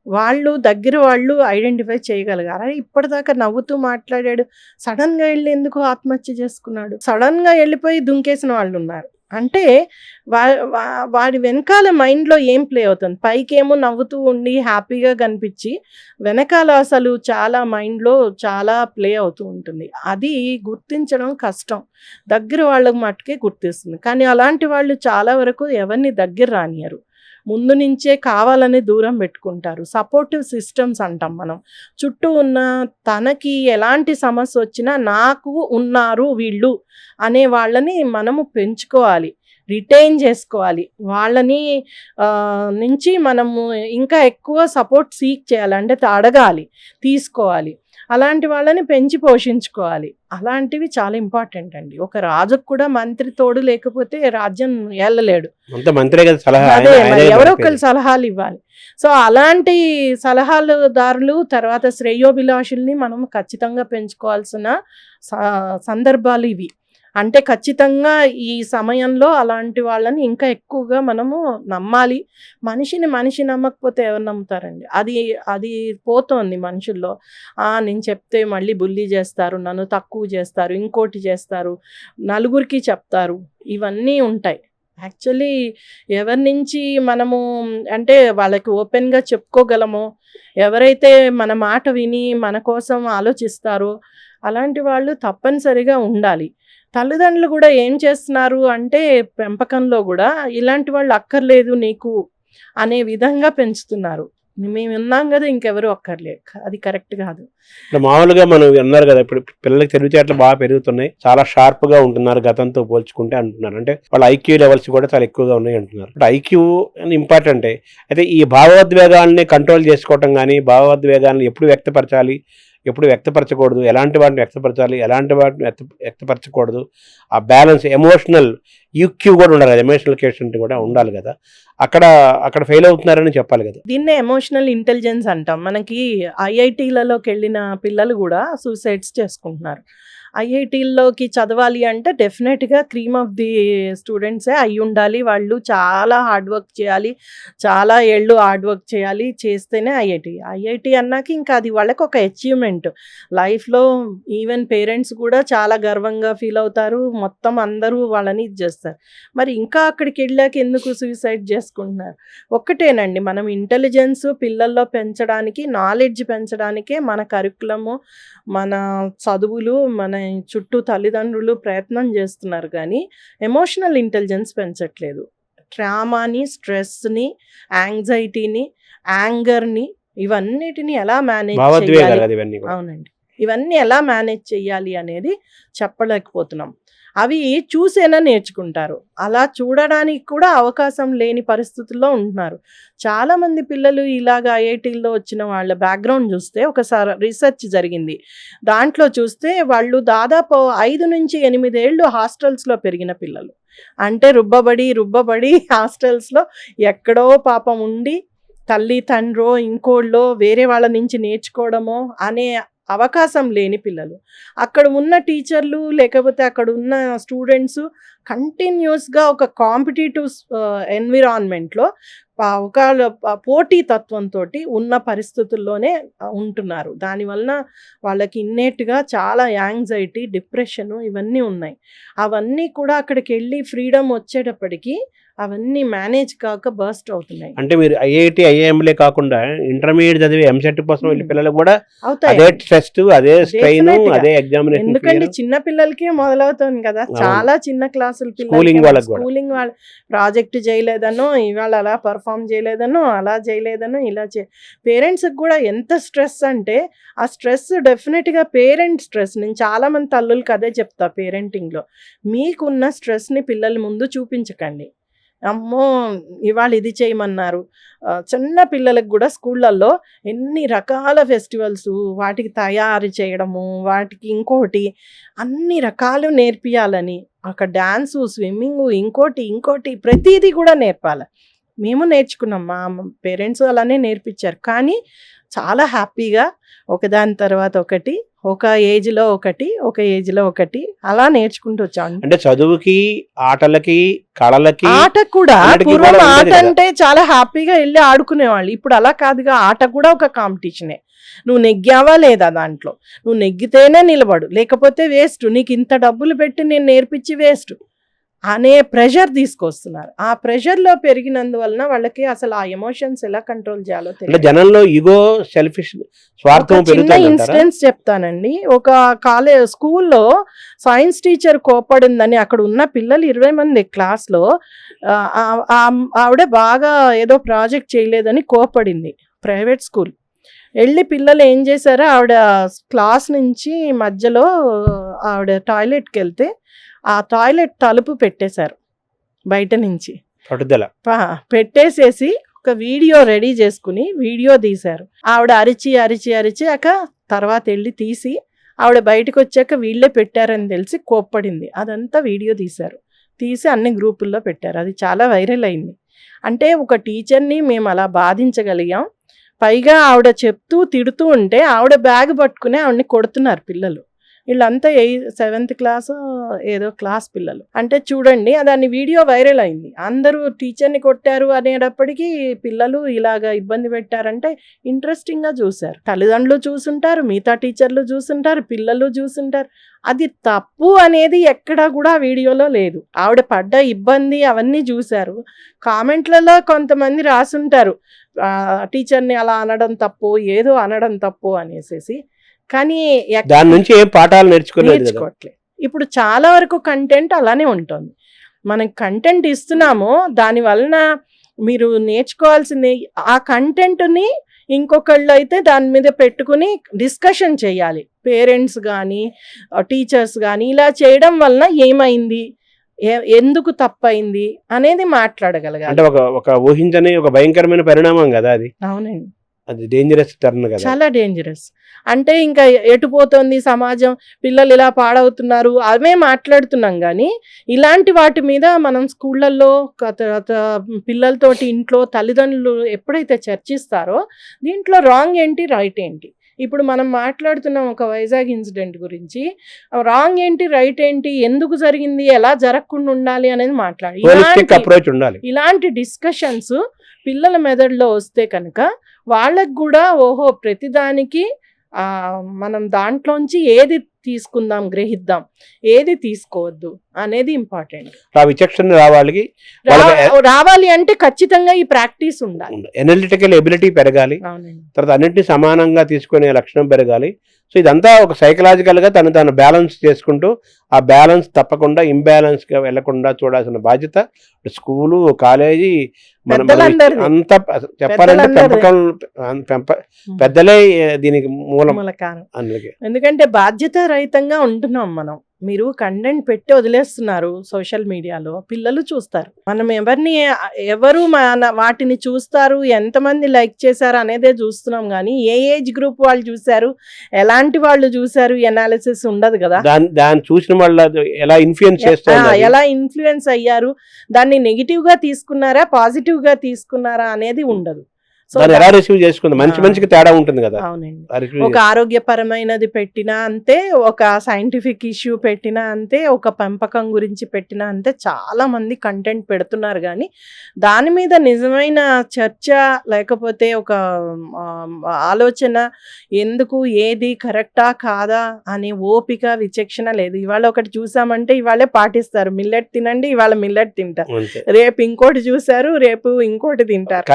వాళ్ళు ఐడెంటిఫై చేయగలిగారు. ఇప్పటిదాకా నవ్వుతూ మాట్లాడాడు, సడన్గా వెళ్ళి ఎందుకు ఆత్మహత్య చేసుకున్నాడు, సడన్గా వెళ్ళిపోయి దుంకేసిన వాళ్ళు ఉన్నారు. అంటే వాడి వెనకాల మైండ్లో ఏం ప్లే అవుతుంది. పైకేమో నవ్వుతూ ఉండి హ్యాపీగా కనిపించి వెనకాల అసలు చాలా మైండ్లో చాలా ప్లే అవుతూ ఉంటుంది. అది గుర్తించడం కష్టం, దగ్గర వాళ్ళకి మట్టుకే గుర్తిస్తుంది. కానీ అలాంటి వాళ్ళు చాలా వరకు ఎవరిని దగ్గర రానియరు, ముందు నుంచే కావాలని దూరం పెట్టుకుంటారు. సపోర్టివ్ సిస్టమ్స్ అంటాం మనం. చుట్టూ ఉన్న తనకి ఎలాంటి సమస్య వచ్చినా నాకు ఉన్నారు వీళ్ళు అనే వాళ్ళని మనము పెంచుకోవాలి. రిటైన్ చేసుకోవాలి. వాళ్ళని నుంచి మనము ఇంకా ఎక్కువ సపోర్ట్ సీక్ చేయాలి. అంటే అడగాలి, తీసుకోవాలి. అలాంటి వాళ్ళని పెంచి పోషించుకోవాలి. అలాంటివి చాలా ఇంపార్టెంట్ అండి. ఒక రాజుకు కూడా మంత్రి తోడు లేకపోతే రాజ్యం ఏలలేడు. అంత మంత్రే కదా సలహా, అదే ఆయన- మరి ఆయనే ఎవరో నడిపేది. ఒకరు సలహాలు ఇవ్వాలి. సో అలాంటి సలహాదారులు, తర్వాత శ్రేయోభిలాషుల్ని మనం ఖచ్చితంగా పెంచుకోవాల్సిన సందర్భాలు ఇవి. అంటే ఖచ్చితంగా ఈ సమయంలో అలాంటి వాళ్ళని ఇంకా ఎక్కువగా మనము నమ్మాలి. మనిషి నమ్మకపోతే ఎవరు నమ్ముతారండి? అది అది పోతోంది మనుషుల్లో. నేను చెప్తే మళ్ళీ బుల్లీ చేస్తారు, నన్ను తక్కువ చేస్తారు, ఇంకోటి చేస్తారు, నలుగురికి చెప్తారు, ఇవన్నీ ఉంటాయి. యాక్చువల్లీ ఎవరి నుంచి మనము అంటే వాళ్ళకి ఓపెన్గా చెప్పుకోగలమో, ఎవరైతే మన మాట విని మన కోసం ఆలోచిస్తారో అలాంటి వాళ్ళు తప్పనిసరిగా ఉండాలి. తల్లిదండ్రులు కూడా ఏం చేస్తున్నారు అంటే పెంపకంలో కూడా ఇలాంటి వాళ్ళు అక్కర్లేదు నీకు అనే విధంగా పెంచుతున్నారు. మేము ఉన్నాం కదా, ఇంకెవరు అక్కర్లేదు. అది కరెక్ట్ కాదు. ఇప్పుడు మామూలుగా మనం అన్నారు కదా, ఇప్పుడు పిల్లలకి తెలివితేటలు బాగా పెరుగుతున్నాయి, చాలా షార్ప్ గా ఉంటున్నారు గతంతో పోల్చుకుంటే అంటున్నారు. అంటే వాళ్ళ ఐక్యూ లెవెల్స్ కూడా చాలా ఎక్కువగా ఉన్నాయి అంటున్నారు. అంటే ఐక్యూ ఇంపార్టెంట్. అయితే ఈ భావోద్వేగాల్ని కంట్రోల్ చేసుకోవటం కానీ, భావోద్వేగాలను ఎప్పుడు వ్యక్తపరచాలి, ఎప్పుడు వ్యక్తపరచకూడదు, ఎలాంటి వాటిని వ్యక్తపరచాలి, ఎలాంటి వాటిని వ్యక్తపరచకూడదు, ఆ బ్యాలెన్స్, ఎమోషనల్ ఈక్యూ కూడా ఉండాలి కదా, ఎమోషనల్ కేషెంట్ కూడా ఉండాలి కదా. అక్కడ ఫెయిల్ అవుతున్నారని చెప్పాలి కదా. దీన్నే ఎమోషనల్ ఇంటెలిజెన్స్ అంటాం. మనకి ఐఐటీలలోకి వెళ్ళిన పిల్లలు కూడా సూసైడ్స్ చేసుకుంటున్నారు. ఐఐటీల్లోకి చదవాలి అంటే డెఫినెట్గా క్రీమ్ ఆఫ్ ది స్టూడెంట్సే అయి ఉండాలి. వాళ్ళు చాలా హార్డ్ వర్క్ చేయాలి, చాలా ఏళ్ళు హార్డ్ వర్క్ చేయాలి, చేస్తేనే ఐఐటి అన్నాక ఇంకా అది వాళ్ళకి ఒక అచీవ్మెంట్ లైఫ్లో. ఈవెన్ పేరెంట్స్ కూడా చాలా గర్వంగా ఫీల్ అవుతారు, మొత్తం అందరూ వాళ్ళని ఇది చేస్తారు. మరి ఇంకా అక్కడికి వెళ్ళాక ఎందుకు సూసైడ్ చేసుకుంటున్నారు? ఒక్కటేనండి, మనం ఇంటెలిజెన్స్ పిల్లల్లో పెంచడానికి, నాలెడ్జ్ పెంచడానికే మన కరికులము, మన చదువులు, మన చుట్టూ తల్లిదండ్రులు ప్రయత్నం చేస్తున్నారు, కానీ ఎమోషనల్ ఇంటెలిజెన్స్ పెంచట్లేదు. ట్రామాని, స్ట్రెస్ని, యాంగ్జైటీని, యాంగర్ని, ఇవన్నిటిని ఎలా మేనేజ్ భావోద్వేగాలు చేయాలి, కదా ఇవన్నీ కూడా. అవునండి, ఇవన్నీ ఎలా మేనేజ్ చేయాలి అనేది చెప్పలేకపోతున్నాం. అవి చూసేనా నేర్చుకుంటారు. అలా చూడడానికి కూడా అవకాశం లేని పరిస్థితుల్లో ఉంటున్నారు. చాలామంది పిల్లలు ఇలాగ ఐఐటీల్లో వచ్చిన వాళ్ళ బ్యాక్గ్రౌండ్ చూస్తే, ఒకసారి రీసెర్చ్ జరిగింది, దాంట్లో చూస్తే వాళ్ళు దాదాపు 5 నుంచి 8 ఏళ్ళు హాస్టల్స్లో పెరిగిన పిల్లలు. అంటే రుబ్బబడి హాస్టల్స్లో ఎక్కడో పాపం ఉండి తల్లి తండ్రో ఇంకోళ్ళో వేరే వాళ్ళ నుంచి నేర్చుకోవడమో అనే అవకాశం లేని పిల్లలు. అక్కడ ఉన్న టీచర్లు లేకపోతే అక్కడ ఉన్న స్టూడెంట్స్ కంటిన్యూస్గా ఒక కాంపిటేటివ్ ఎన్విరాన్మెంట్లో ఒక పోటీ తత్వంతో ఉన్న పరిస్థితుల్లోనే ఉంటున్నారు. దానివలన వాళ్ళకి ఇన్నేట్గా చాలా యాంగ్జైటీ, డిప్రెషను ఇవన్నీ ఉన్నాయి. అవన్నీ కూడా అక్కడికి వెళ్ళి ఫ్రీడమ్ వచ్చేటప్పటికి అవన్నీ మేనేజ్ కాక బర్స్ట్ అవుతున్నాయి. అంటే మీరు ఐఐటి ఐఐఎంలే కాకుండా ఇంటర్మీడియట్ చదివి ఎంసెట్ కోసం వెళ్ళే పిల్లలు కూడా అవుతాయి. అదే టెస్ట్, అదే స్ట్రెయిన్, Definitely గా. అదే ఎగ్జామినేషన్. ఎందుకంటే చిన్న పిల్లలకే మొదలవుతుంది కదా, అవును. చాలా చిన్న క్లాసుల Schooling వాళ్ళకి కూడా. స్కూలింగ్ వాళ్ళ ప్రాజెక్ట్ చేయలేదనో, ఇవాళ అలా పర్ఫామ్ చేయలేదనో, అలా చేయలేదనో, ఇలా పేరెంట్స్కి కూడా ఎంత స్ట్రెస్ అంటే, ఆ స్ట్రెస్ డెఫినెట్గా పేరెంట్ స్ట్రెస్. నేను చాలామంది తల్లులకి అదే చెప్తా, పేరెంటింగ్లో మీకున్న స్ట్రెస్ని పిల్లల ముందు చూపించకండి. అమ్మో ఇవాళ ఇది చేయమన్నారు. చిన్న పిల్లలకు కూడా స్కూళ్ళల్లో ఎన్ని రకాల ఫెస్టివల్స్, వాటికి తయారు చేయడము, వాటికి ఇంకోటి అన్ని రకాలు నేర్పియాలని, అక్కడ డ్యాన్సు, స్విమ్మింగు, ఇంకోటి ప్రతిదీ కూడా నేర్పాలి. మేము నేర్చుకున్నాం, మా పేరెంట్స్ అలానే నేర్పించారు. కానీ చాలా హ్యాపీగా ఒకదాని తర్వాత ఒకటి, ఒక ఏజ్లో ఒకటి అలా నేర్చుకుంటూ వచ్చాం. అంటే చదువుకి, ఆటలకి, కళలకి, ఆట కూడా అన్నిటికీ పూర్వం కూడా ఆట ఉండేది కదా. అంటే చాలా హ్యాపీగా వెళ్ళి ఆడుకునేవాళ్ళు. ఇప్పుడు అలా కాదుగా, ఆట కూడా ఒక కాంపిటీషనే. నువ్వు నెగ్గావా లేదా దాంట్లో, నువ్వు నెగ్గితేనే నిలబడు, లేకపోతే వేస్ట్, నీకు ఇంత డబ్బులు పెట్టి నేను నేర్పించి వేస్ట్ అనే ప్రెషర్ తీసుకొస్తున్నారు. ఆ ప్రెషర్లో పెరిగినందువలన వాళ్ళకి అసలు ఆ ఎమోషన్స్ ఎలా కంట్రోల్ చేయాలో అంటే తెలియదు. జనంలో ఈగో, సెల్ఫిష్, స్వార్థం ఒక చిన్న పెరుగుతుంది అంటారా? ఇన్సిడెంట్స్ చెప్తానండి. ఒక స్కూల్లో సైన్స్ టీచర్ కోపడిందని అక్కడ ఉన్న పిల్లలు 20 మంది క్లాస్లో, ఆవిడ బాగా ఏదో ప్రాజెక్ట్ చేయలేదని కోపడింది. ప్రైవేట్ స్కూల్ వెళ్ళి పిల్లలు ఏం చేశారో, ఆవిడ క్లాస్ నుంచి మధ్యలో ఆవిడ టాయిలెట్కి వెళ్తే ఆ టాయిలెట్ తలుపు పెట్టేశారు. బయట నుంచి పట్టుదల. పెట్టేసేసి ఒక వీడియో రెడీ చేసుకుని వీడియో తీశారు. ఆవిడ అరిచాక తర్వాత వెళ్ళి తీసి ఆవిడ బయటకు వచ్చాక వీళ్ళే పెట్టారని తెలిసి కోప్పడింది. అదంతా వీడియో తీసి అన్ని గ్రూపుల్లో పెట్టారు. అది చాలా వైరల్ అయింది. అంటే ఒక టీచర్ని మేము అలా బాధించగలిగాం. పైగా ఆవిడ చెప్తూ తిడుతూ ఉంటే ఆవిడ బ్యాగ్ పట్టుకుని ఆవిడని కొడుతున్నారు పిల్లలు. వీళ్ళంతా 7th క్లాస్ ఏదో క్లాస్ పిల్లలు. అంటే చూడండి, దాని వీడియో వైరల్ అయింది. అందరూ టీచర్ని కొట్టారు అనేటప్పటికీ పిల్లలు ఇలాగ ఇబ్బంది పెట్టారంటే ఇంట్రెస్టింగ్గా చూశారు. తల్లిదండ్రులు చూసుంటారు, మిగతా టీచర్లు చూసుంటారు, పిల్లలు చూసుంటారు. అది తప్పు అనేది ఎక్కడా కూడా వీడియోలో లేదు. ఆవిడ పడ్డ ఇబ్బంది అవన్నీ చూశారు. కామెంట్లలో కొంతమంది రాసుంటారు, టీచర్ని అలా అనడం తప్పు, ఏదో అనడం తప్పు అనేసి. కానీ దాని నుంచి ఏం పాఠాలు నేర్చుకోవట్లేదు. ఇప్పుడు చాలా వరకు కంటెంట్ అలానే ఉంటుంది. మనం కంటెంట్ ఇస్తున్నాము, దాని వలన మీరు నేర్చుకోవాల్సింది ఆ కంటెంట్ని ఇంకొకళ్ళు అయితే దాని మీద పెట్టుకుని డిస్కషన్ చేయాలి. పేరెంట్స్ కానీ టీచర్స్ కానీ ఇలా చేయడం వలన ఏమైంది, ఎందుకు తప్పైంది అనేది మాట్లాడగలగాలి. అంటే ఒక ఊహించని ఒక భయంకరమైన పరిణామం కదా అది. అవునండి, అది డేంజరస్ టర్న్ కదా, చాలా డేంజరస్. అంటే ఇంకా ఎటుపోతుంది సమాజం, పిల్లలు ఇలా పాడవుతున్నారు అవే మాట్లాడుతున్నాం. కానీ ఇలాంటి వాటి మీద మనం స్కూళ్ళల్లో పిల్లలతోటి ఇంట్లో తల్లిదండ్రులు ఎప్పుడైతే చర్చిస్తారో దీంట్లో రాంగ్ ఏంటి రైట్ ఏంటి. ఇప్పుడు మనం మాట్లాడుతున్నాం ఒక వైజాగ్ ఇన్సిడెంట్ గురించి, రాంగ్ ఏంటి రైట్ ఏంటి, ఎందుకు జరిగింది, ఎలా జరగకుండా ఉండాలి అనేది మాట్లాడాలి. ఇలాంటి డిస్కషన్స్ పిల్లల మెదడులో వస్తే కనుక వాళ్ళకు కూడా ఓహో ప్రతిదానికి మనం దాంట్లోంచి ఏది తీసుకుందాం, గ్రహిద్దాం, ఏది తీసుకోవద్దు అనేది ఇంపార్టెంట్. రావాలి అంటే ఖచ్చితంగా ఈ ప్రాక్టీస్ ఉండాలి. ఎనలిటికల్ ఎబిలిటీ పెరగాలి, తర్వాత అన్నింటినీ సమానంగా తీసుకునే లక్షణం పెరగాలి. సో ఇదంతా ఒక సైకలాజికల్ గా తను బ్యాలెన్స్ చేసుకుంటూ ఆ బ్యాలెన్స్ తప్పకుండా ఇంబ్యాలెన్స్ గా వెళ్లకుండా చూడాల్సిన బాధ్యత స్కూలు, కాలేజీ, అంతా చెప్పాలంటే పెద్దలే దీనికి మూలం. ఎందుకంటే బాధ్యత రహితంగా ఉంటున్నాం మనం. మీరు కంటెంట్ పెట్టి వదిలేస్తున్నారు సోషల్ మీడియాలో, పిల్లలు చూస్తారు. మనం ఎవరు వాటిని చూస్తారు, ఎంతమంది లైక్ చేశారు అనేదే చూస్తున్నాం. కానీ ఏ ఏజ్ గ్రూప్ వాళ్ళు చూశారు, ఎలాంటి వాళ్ళు చూశారు ఎనాలిసిస్ ఉండదు కదా. దాన్ని చూసిన వాళ్ళు ఎలా ఇన్ఫ్లుయెన్స్ అయ్యారు, దాన్ని నెగిటివ్ గా తీసుకున్నారా పాజిటివ్ గా తీసుకున్నారా అనేది ఉండదు. ఎలా రిసీవ్ చేసుకుంది మంచికి తేడా ఉంటుంది కదా. అవునండి, ఒక ఆరోగ్యపరమైనది పెట్టినా అంతే, ఒక సైంటిఫిక్ ఇష్యూ పెట్టినా అంతే, ఒక పెంపకం గురించి పెట్టినా అంతే, చాలా మంది కంటెంట్ పెడుతున్నారు. కానీ దాని మీద నిజమైన చర్చ లేకపోతే ఒక ఆలోచన, ఎందుకు ఏది కరెక్టా కాదా అనే ఓపిక విచక్షణ లేదు. ఇవాళ ఒకటి చూసామంటే ఇవాళే పాటిస్తారు, మిల్లెట్ తినండి, ఇవాళ మిల్లెట్ తింటారు, రేపు ఇంకోటి చూసారు, రేపు ఇంకోటి తింటారు.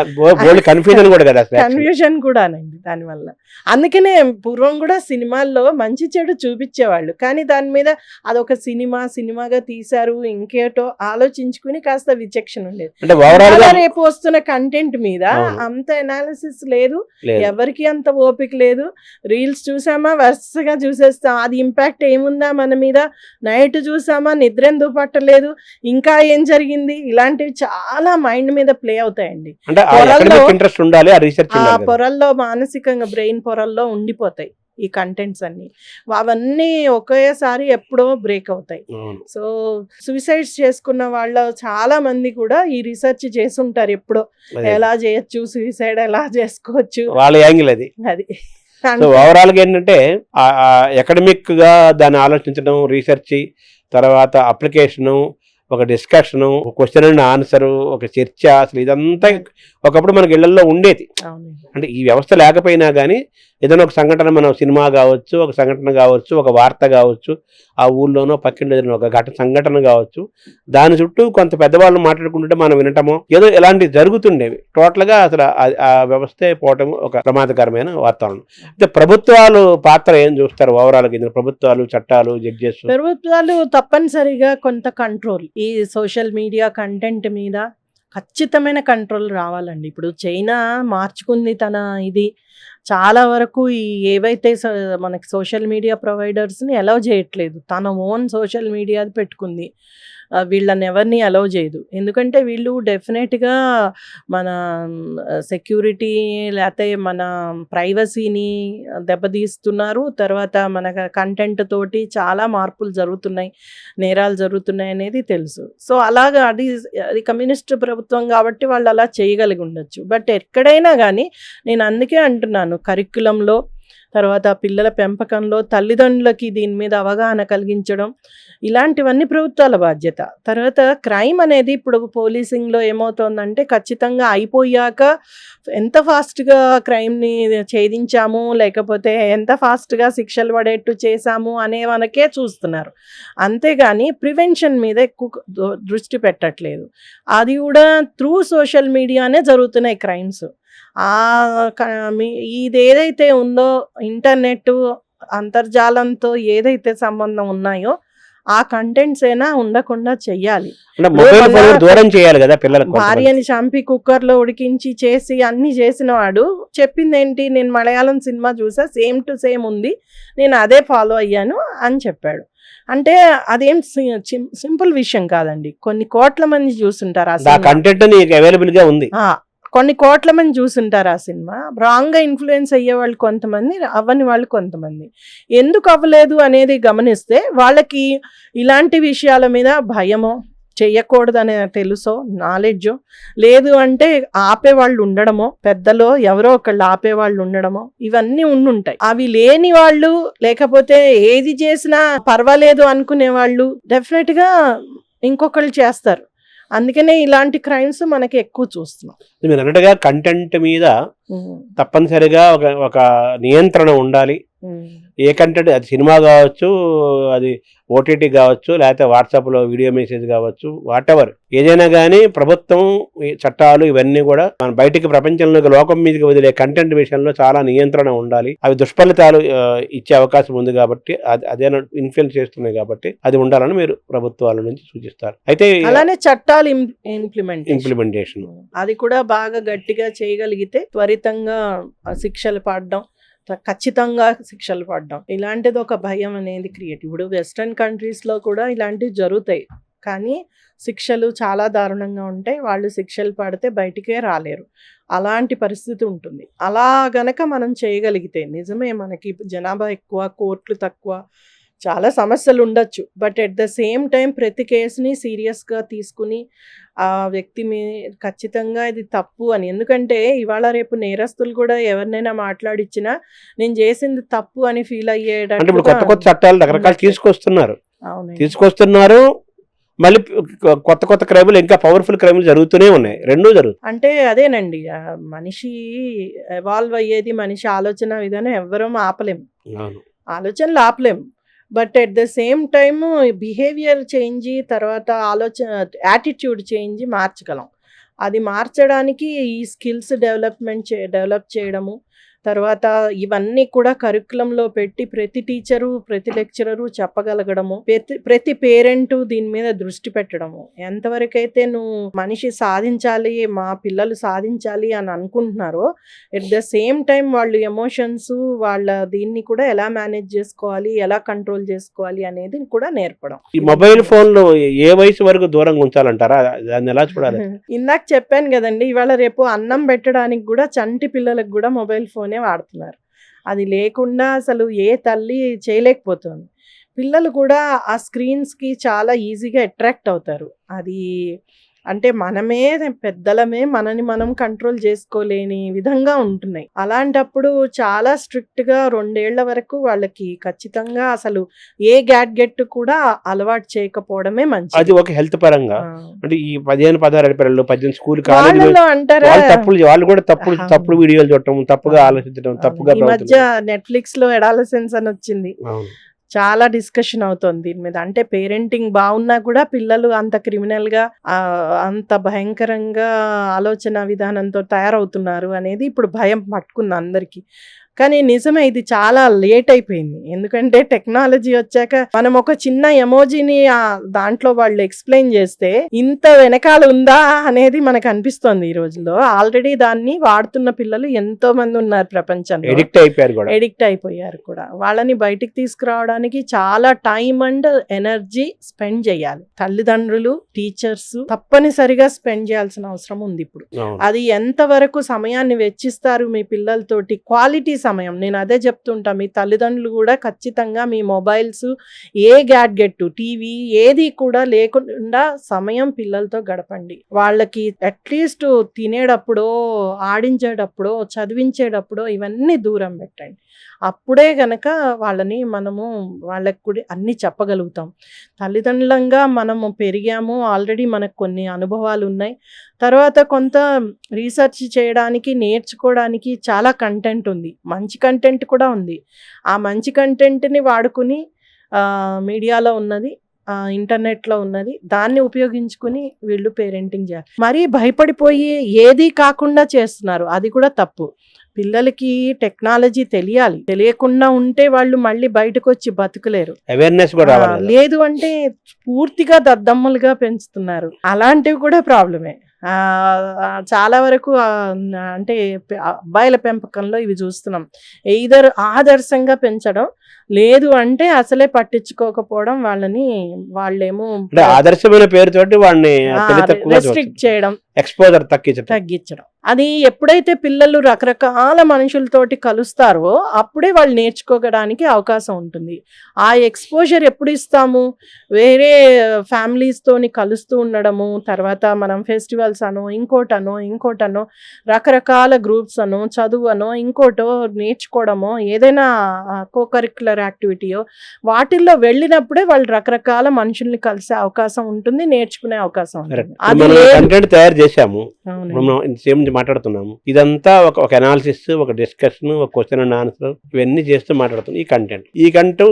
కన్ఫ్యూజన్ కూడానండి దానివల్ల. అందుకనే పూర్వం కూడా సినిమాల్లో మంచి చెడు చూపించేవాళ్ళు, కానీ దాని మీద అదొక సినిమాగా తీశారు, ఇంకేటో ఆలోచించుకుని కాస్త విచక్షణ ఉండేది. రేపు వస్తున్న కంటెంట్ మీద అంత ఎనాలిసిస్ లేదు, ఎవరికి అంత ఓపిక లేదు. రీల్స్ చూసామా వరుసగా చూసేస్తాం, అది ఇంపాక్ట్ ఏముందా మన మీద, నైట్ చూసామా నిద్ర ఎందుకు పట్టలేదు, ఇంకా ఏం జరిగింది, ఇలాంటివి చాలా మైండ్ మీద ప్లే అవుతాయండి. పొరల్లో మానసికంగా బ్రెయిన్ పొరల్లో ఉండిపోతాయి ఈ కంటెంట్స్ అన్ని. అవన్నీ ఒకేసారి ఎప్పుడో బ్రేక్ అవుతాయి. సో సూసైడ్స్ చేసుకున్న వాళ్ళు చాలా మంది కూడా ఈ రీసెర్చ్ చేసుంటారు, ఎప్పుడో ఎలా చేయొచ్చు, సూసైడ్ ఎలా చేసుకోవచ్చు వాళ్ళ యాంగిల్ అది. ఓవరాల్ గా ఏంటంటే అకాడమిక్ గా దాన్ని ఆలోచించడం, రీసెర్చ్, తర్వాత అప్లికేషను, ఒక డిస్కషను, ఒక క్వశ్చన్ అండ్ ఆన్సరు, ఒక చర్చ, అసలు ఇదంతా ఒకప్పుడు మనకి ఇళ్లలో ఉండేది. అంటే ఈ వ్యవస్థ లేకపోయినా కానీ ఏదైనా ఒక సంఘటన, మనం సినిమా కావచ్చు, ఒక సంఘటన కావచ్చు, ఒక వార్త కావచ్చు, ఆ ఊళ్ళోనో పక్కింటి ఏదైనా ఒక సంఘటన కావచ్చు, దాని చుట్టూ కొంత పెద్దవాళ్ళు మాట్లాడుకుంటుంటే మనం వినటమో ఏదో ఇలాంటివి జరుగుతుండేవి. టోటల్గా అసలు ఆ వ్యవస్థే పోవటం ఒక ప్రమాదకరమైన వాతావరణం. అయితే ప్రభుత్వాలు పాత్ర ఏం చూస్తారు ఓవరాల్గా ఇందులో? ప్రభుత్వాలు, చట్టాలు, జడ్జెస్. ప్రభుత్వాలు తప్పనిసరిగా కొంత కంట్రోల్, ఈ సోషల్ మీడియా కంటెంట్ మీద ఖచ్చితమైన కంట్రోల్ రావాలండి. ఇప్పుడు చైనా మార్చుకుంది తన ఇది, చాలా వరకు ఈ ఏవైతే మనకి సోషల్ మీడియా ప్రొవైడర్స్ని అలౌ చేయట్లేదు, తన ఓన్ సోషల్ మీడియా పెట్టుకుంది. వీళ్ళని ఎవరిని అలౌ చేయదు. ఎందుకంటే వీళ్ళు డెఫినెట్గా మన సెక్యూరిటీ లేకపోతే మన ప్రైవసీని దెబ్బతీస్తున్నారు. తర్వాత మన కంటెంట్ తోటి చాలా మార్పులు జరుగుతున్నాయి, నేరాలు జరుగుతున్నాయి అనేది తెలుసు. సో అలాగా అది కమ్యూనిస్ట్ ప్రభుత్వం కాబట్టి వాళ్ళు అలా చేయగలిగి ఉండొచ్చు. బట్ ఎక్కడైనా కానీ నేను అందుకే అంటున్నాను, కరిక్యులంలో తర్వాత పిల్లల పెంపకంలో తల్లిదండ్రులకి దీని మీద అవగాహన కలిగించడం, ఇలాంటివన్నీ ప్రభుత్వాల బాధ్యత. తర్వాత క్రైమ్ అనేది ఇప్పుడు పోలీసింగ్లో ఏమవుతుందంటే ఖచ్చితంగా అయిపోయాక ఎంత ఫాస్ట్గా క్రైమ్ని ఛేదించాము, లేకపోతే ఎంత ఫాస్ట్గా శిక్షలు పడేట్టు చేశాము అనే మనకే చూస్తున్నారు. అంతేగాని ప్రివెన్షన్ మీద ఎక్కువ దృష్టి పెట్టట్లేదు. అది కూడా త్రూ సోషల్ మీడియానే జరుగుతున్నాయి క్రైమ్స్. ఇది ఏదైతే ఉందో ఇంటర్నెట్ అంతర్జాలంతో ఏదైతే సంబంధం ఉన్నాయో ఆ కంటెంట్స్ అయినా ఉండకుండా చెయ్యాలి. దూరం చేయాలి కదా పిల్లలకు. భార్యని చంపి కుక్కర్లో ఉడికించి చేసి అన్ని చేసిన వాడు చెప్పింది ఏంటి, నేను మలయాళం సినిమా చూసా, సేమ్ టు సేమ్ ఉంది, నేను అదే ఫాలో అయ్యాను అని చెప్పాడు. అంటే అదేం సింపుల్ విషయం కాదండి. కొన్ని కోట్ల మంది చూస్తుంటారు ఆ కంటెంట్ అవైలబుల్ గా ఉంది. కొన్ని కోట్ల మంది చూసుంటారు ఆ సినిమా. రాంగ్గా ఇన్ఫ్లుయెన్స్ అయ్యే వాళ్ళు కొంతమంది, అవ్వని వాళ్ళు కొంతమంది. ఎందుకు అవ్వలేదు అనేది గమనిస్తే వాళ్ళకి ఇలాంటి విషయాల మీద భయమో, చెయ్యకూడదనే తెలుసో, నాలెడ్జో లేదు అంటే ఆపేవాళ్ళు ఉండడమో, పెద్దలో ఎవరో ఒకళ్ళు ఆపేవాళ్ళు ఉండడమో, ఇవన్నీ ఉండుంటాయి. అవి లేని వాళ్ళు, లేకపోతే ఏది చేసినా పర్వాలేదు అనుకునే వాళ్ళు డెఫినెట్గా ఇంకొకళ్ళు చేస్తారు. అందుకనే ఇలాంటి క్రైమ్స్ మనకి ఎక్కువ చూస్తున్నాం. మీరు అన్నట్టుగా కంటెంట్ మీద తప్పనిసరిగా ఒక నియంత్రణ ఉండాలి. ఏ కంటెంట్, అది సినిమా కావచ్చు, అది ఓటీటీ కావచ్చు, లేకపోతే వాట్సాప్లో వీడియో మెసేజ్ కావచ్చు, వాటెవర్ ఏదైనా కానీ ప్రభుత్వం చట్టాలు ఇవన్నీ కూడా మన బయటికి ప్రపంచంలోకి లోకం మీదకి వదిలే కంటెంట్ విషయంలో చాలా నియంత్రణ ఉండాలి. అవి దుష్ఫలితాలు ఇచ్చే అవకాశం ఉంది కాబట్టి, అదే ఇన్ఫ్లుయెన్స్ చేస్తున్నాయి కాబట్టి అది ఉండాలని మీరు ప్రభుత్వాల నుంచి సూచిస్తారు. అయితే అలానే చట్టాలు ఇంప్లిమెంటేషన్ అది కూడా బాగా గట్టిగా చేయగలిగితే త్వరితంగా శిక్షలు పడడం, ఖచ్చితంగా శిక్షలు పడ్డాం, ఇలాంటిది ఒక భయం అనేది క్రియేట్. ఇప్పుడు వెస్ట్రన్ కంట్రీస్లో కూడా ఇలాంటివి జరుగుతాయి, కానీ శిక్షలు చాలా దారుణంగా ఉంటాయి. వాళ్ళు శిక్షలు పడితే బయటికే రాలేరు, అలాంటి పరిస్థితి ఉంటుంది. అలా గనక మనం చేయగలిగితే, నిజమే మనకి జనాభా ఎక్కువ, కోర్టులు తక్కువ, చాలా సమస్యలు ఉండొచ్చు. But at the same time ప్రతి కేసుని సీరియస్గా తీసుకుని ఆ వ్యక్తి ఖచ్చితంగా ఇది తప్పు అని, ఎందుకంటే ఇవాళ రేపు నేరస్తులు కూడా ఎవరినైనా మాట్లాడిచ్చినా నేను చేసింది తప్పు అని ఫీల్ అయ్యేటట్టు కొత్త కొత్త చట్టాలు రకరకాలు తీసుకొస్తున్నారు. మళ్ళీ కొత్త కొత్త క్రైములు, ఇంకా పవర్ఫుల్ క్రైములు జరుగుతూనే ఉన్నాయి. రెండూ జరుగుతాయి. అంటే అదేనండి, మనిషి ఎవాల్వ్ అయ్యేది, మనిషి ఆలోచన విధానం ఎవ్వరూ ఆపలేము, ఆలోచనలు ఆపలేము. But at the same time behaviour change, తర్వాత యాటిట్యూడ్ చేంజ్ మార్చగలం. అది మార్చడానికి ఈ స్కిల్స్ డెవలప్ చేయడము, తర్వాత ఇవన్నీ కూడా కరికులంలో పెట్టి ప్రతి టీచరు, ప్రతి లెక్చరరు చెప్పగలగడము, ప్రతి పేరెంటు దీని మీద దృష్టి పెట్టడము. ఎంతవరకైతే నువ్వు మనిషి సాధించాలి, మా పిల్లలు సాధించాలి అని అనుకుంటున్నారో, ఎట్ ద సేమ్ టైం వాళ్ళు ఎమోషన్స్, వాళ్ళ దీన్ని కూడా ఎలా మేనేజ్ చేసుకోవాలి, ఎలా కంట్రోల్ చేసుకోవాలి అనేది కూడా నేర్పడం. ఈ మొబైల్ ఫోన్లు ఏ వయసు వరకు దూరంగా ఉంచాలంటారా? దాన్ని ఎలా చూడాలి? ఇందాక చెప్పాను కదండి, ఇవాళ రేపు అన్నం పెట్టడానికి కూడా చంటి పిల్లలకు కూడా మొబైల్ ఫోన్ వాడుతున్నారు. అది లేకుండా అసలు ఏ తల్లి చేయలేకపోతుంది. పిల్లలు కూడా ఆ స్క్రీన్స్కి చాలా ఈజీగా అట్రాక్ట్ అవుతారు. అది అంటే మనమే పెద్దలమే మనని మనం కంట్రోల్ చేసుకోలేని విధంగా ఉంటున్నాయి. అలాంటప్పుడు చాలా స్ట్రిక్ట్గా 2 ఏళ్ల వరకు వాళ్ళకి ఖచ్చితంగా అసలు ఏ గ్యాడ్గెట్ కూడా అలవాటు చేయకపోవడమే మంచిది. అది ఒక హెల్త్ పరంగా. అంటే ఈ 15-16 పిల్లలు 18 స్కూల్ అంటారా, వాళ్ళు కూడా తప్పుడు వీడియోలు చూడటం, తప్పుగా ఆలోచించడం, తప్పుగా. ఈ మధ్య నెట్ఫ్లిక్స్ లో అడాలసెన్స్ అని వచ్చింది, చాలా డిస్కషన్ అవుతుంది దీని మీద. అంటే పేరెంటింగ్ బాగున్నా కూడా పిల్లలు అంత క్రిమినల్గా, అంత భయంకరంగా ఆలోచన విధానంతో తయారవుతున్నారు అనేది ఇప్పుడు భయం పట్టుకుంది అందరికీ. కానీ నిజమే ఇది చాలా లేట్ అయిపోయింది. ఎందుకంటే టెక్నాలజీ వచ్చాక మనం ఒక చిన్న ఎమోజీని దాంట్లో వాళ్ళు ఎక్స్ప్లెయిన్ చేస్తే ఇంత వెనకాల ఉందా అనేది మనకు అనిపిస్తోంది ఈ రోజుల్లో. ఆల్రెడీ దాన్ని వాడుతున్న పిల్లలు ఎంతో మంది ఉన్నారు ప్రపంచంలో, ఎడిక్ట్ అయిపోయారు కూడా. వాళ్ళని బయటికి తీసుకురావడానికి చాలా టైం అండ్ ఎనర్జీ స్పెండ్ చేయాలి. తల్లిదండ్రులు, టీచర్స్ తప్పనిసరిగా స్పెండ్ చేయాల్సిన అవసరం ఉంది ఇప్పుడు. అది ఎంతవరకు సమయాన్ని వెచ్చిస్తారు మీ పిల్లలతోటి, క్వాలిటీ సమయం. నేను అదే చెప్తుంటా, మీ తల్లిదండ్రులు కూడా ఖచ్చితంగా మీ మొబైల్స్, ఏ గ్యాడ్గెట్, టీవీ ఏది కూడా లేకుండా సమయం పిల్లలతో గడపండి. వాళ్ళకి అట్లీస్ట్ తినేటప్పుడో, ఆడించేటప్పుడో, చదివించేటప్పుడో ఇవన్నీ దూరం పెట్టండి. అప్పుడే గనక వాళ్ళకి కూడా అన్ని చెప్పగలుగుతాం. తల్లిదండ్రులంగా మనము పెరిగాము, ఆల్రెడీ మనకు కొన్ని అనుభవాలు ఉన్నాయి. తర్వాత కొంత రీసెర్చ్ చేయడానికి, నేర్చుకోవడానికి చాలా కంటెంట్ ఉంది, మంచి కంటెంట్ కూడా ఉంది. ఆ మంచి కంటెంట్ని వాడుకుని మీడియాలో ఉన్నది, ఇంటర్నెట్లో ఉన్నది, దాన్ని ఉపయోగించుకుని వీళ్ళు పేరెంటింగ్ చేయాలి. మరీ భయపడిపోయి ఏది కాకుండా చేస్తున్నారు, అది కూడా తప్పు. పిల్లలకి టెక్నాలజీ తెలియాలి, తెలియకుండా ఉంటే వాళ్ళు మళ్ళీ బయటకు వచ్చి బతుకులేరు. అవేర్నెస్ కూడా లేదు అంటే పూర్తిగా దద్దమ్మలుగా పెంచుతున్నారు, అలాంటివి కూడా ప్రాబ్లమే. చాలా వరకు అంటే అబ్బాయిల పెంపకంలో ఇవి చూస్తున్నాం. ఎయిదర్ ఆదర్శంగా పెంచడం, లేదు అంటే అసలే పట్టించుకోకపోవడం, వాళ్ళేమో ఆదర్శమైన పేరుతోటి వాడిని రెస్ట్రిక్ట్ చేయడం, ఎక్స్పోజర్ తగ్గించడం. అది ఎప్పుడైతే పిల్లలు రకరకాల మనుషులతోటి కలుస్తారో అప్పుడే వాళ్ళు నేర్చుకోవడానికి అవకాశం ఉంటుంది. ఆ ఎక్స్పోజర్ ఎప్పుడు ఇస్తాము? వేరే ఫ్యామిలీస్ తోని కలుస్తూ ఉండడము, తర్వాత మనం ఫెస్టివల్స్ అనో, ఇంకోటనో రకరకాల గ్రూప్స్ అనో, చదువు అనో, ఇంకోటో నేర్చుకోవడమో, ఏదైనా కోకరిక్యులర్ యాక్టివిటీయో, వాటిల్లో వెళ్ళినప్పుడే వాళ్ళు రకరకాల మనుషుల్ని కలిసే అవకాశం ఉంటుంది, నేర్చుకునే అవకాశం ఉంటుంది. అది తయారు చేశాము, మాట్లాడుతున్నాము. ఇదంతా ఒక అనాలిసిస్, ఒక డిస్కషన్, ఒక క్వశ్చన్ అండ్ ఆన్సర్, ఇవన్నీ చేస్తూ మాట్లాడుతున్నాం. ఈ కంటెంట్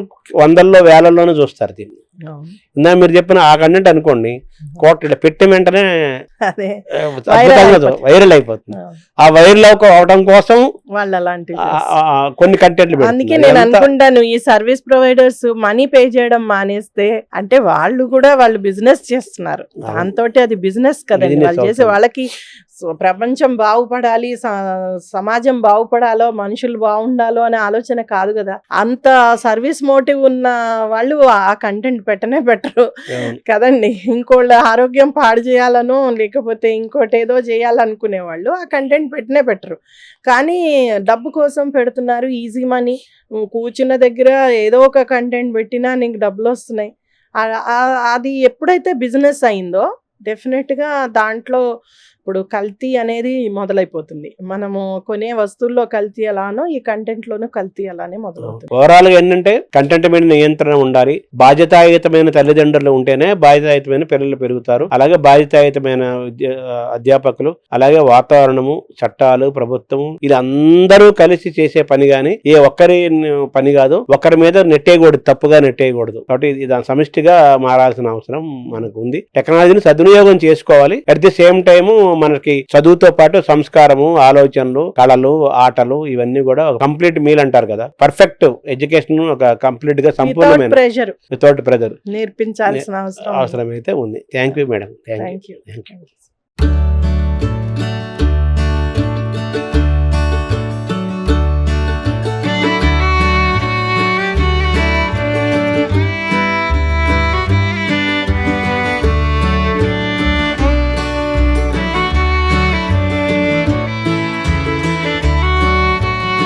వందల్లో వేలల్లోనే చూస్తారు దీన్ని. ఇందా మీరు చెప్పిన ఆ కంటెంట్ అనుకోండి, కోట పెట్టే వెంటనే వైరల్ అయిపోతుంది. ఆ వైరల్ అవడం కోసం వాళ్ళు అలాంటి కొన్ని కంటెంట్లు. అందుకే నేను అనుకుంటాను, ఈ సర్వీస్ ప్రొవైడర్స్ మనీ పే చేయడం మానేస్తే, అంటే వాళ్ళు బిజినెస్ చేస్తున్నారు, దాంతో అది బిజినెస్ కదండి వాళ్ళు చేసే. వాళ్ళకి ప్రపంచం బాగుపడాలి, సమాజం బాగుపడాలో, మనుషులు బాగుండాలో అనే ఆలోచన కాదు కదా. అంత సర్వీస్ మోటివ్ ఉన్న వాళ్ళు ఆ కంటెంట్ పెట్టరు కదండి. ఇంకోళ్ళ ఆరోగ్యం పాడు చేయాలనో, లేకపోతే ఇంకోటి ఏదో చేయాలనుకునే వాళ్ళు ఆ కంటెంట్ పెట్టరు. కానీ డబ్బు కోసం పెడుతున్నారు, ఈజీ మనీ. కూర్చున్న దగ్గర ఏదో ఒక కంటెంట్ పెట్టినా నీకు డబ్బులు వస్తున్నాయి. అది ఎప్పుడైతే బిజినెస్ అయిందో డెఫినెట్గా దాంట్లో ఇప్పుడు కల్తీ అనేది మొదలైపోతుంది. మనము కొనే వస్తువుల్లో కల్తీ ఎలానో ఈ కంటెంట్ లోనూ కల్తీ అలానే మొదలవుతుంది. ఓవరాల్ గా ఏంటంటే కంటెంట్ మీద నియంత్రణ ఉండాలి. బాధ్యతాయుతమైన తల్లిదండ్రులు ఉంటేనే బాధ్యతాయుతమైన పిల్లలు పెరుగుతారు. అలాగే బాధ్యతాయుతమైన అధ్యాపకులు, అలాగే వాతావరణము, చట్టాలు, ప్రభుత్వం, ఇది అందరూ కలిసి చేసే పని గాని ఏ ఒక్కరి పని కాదు. ఒక్కరి మీద నెట్టేయకూడదు, తప్పుగా నెట్టేయకూడదు. కాబట్టి ఇది సమిష్టిగా మారాల్సిన అవసరం మనకు ఉంది. టెక్నాలజీని సద్వినియోగం చేసుకోవాలి. అట్ ది సేమ్ టైము మనకి చదువుతో పాటు సంస్కారము, ఆలోచనలు, కళలు, ఆటలు, ఇవన్నీ కూడా కంప్లీట్ మీల్ అంటారు కదా, పర్ఫెక్ట్ ఎడ్యుకేషన్ ఒక కంప్లీట్ గా సంపూర్ణమైన వితౌట్ ప్రెజర్ నేర్పించాల్సిన అవసరం అయితే ఉంది. Thank you madam. Thank you.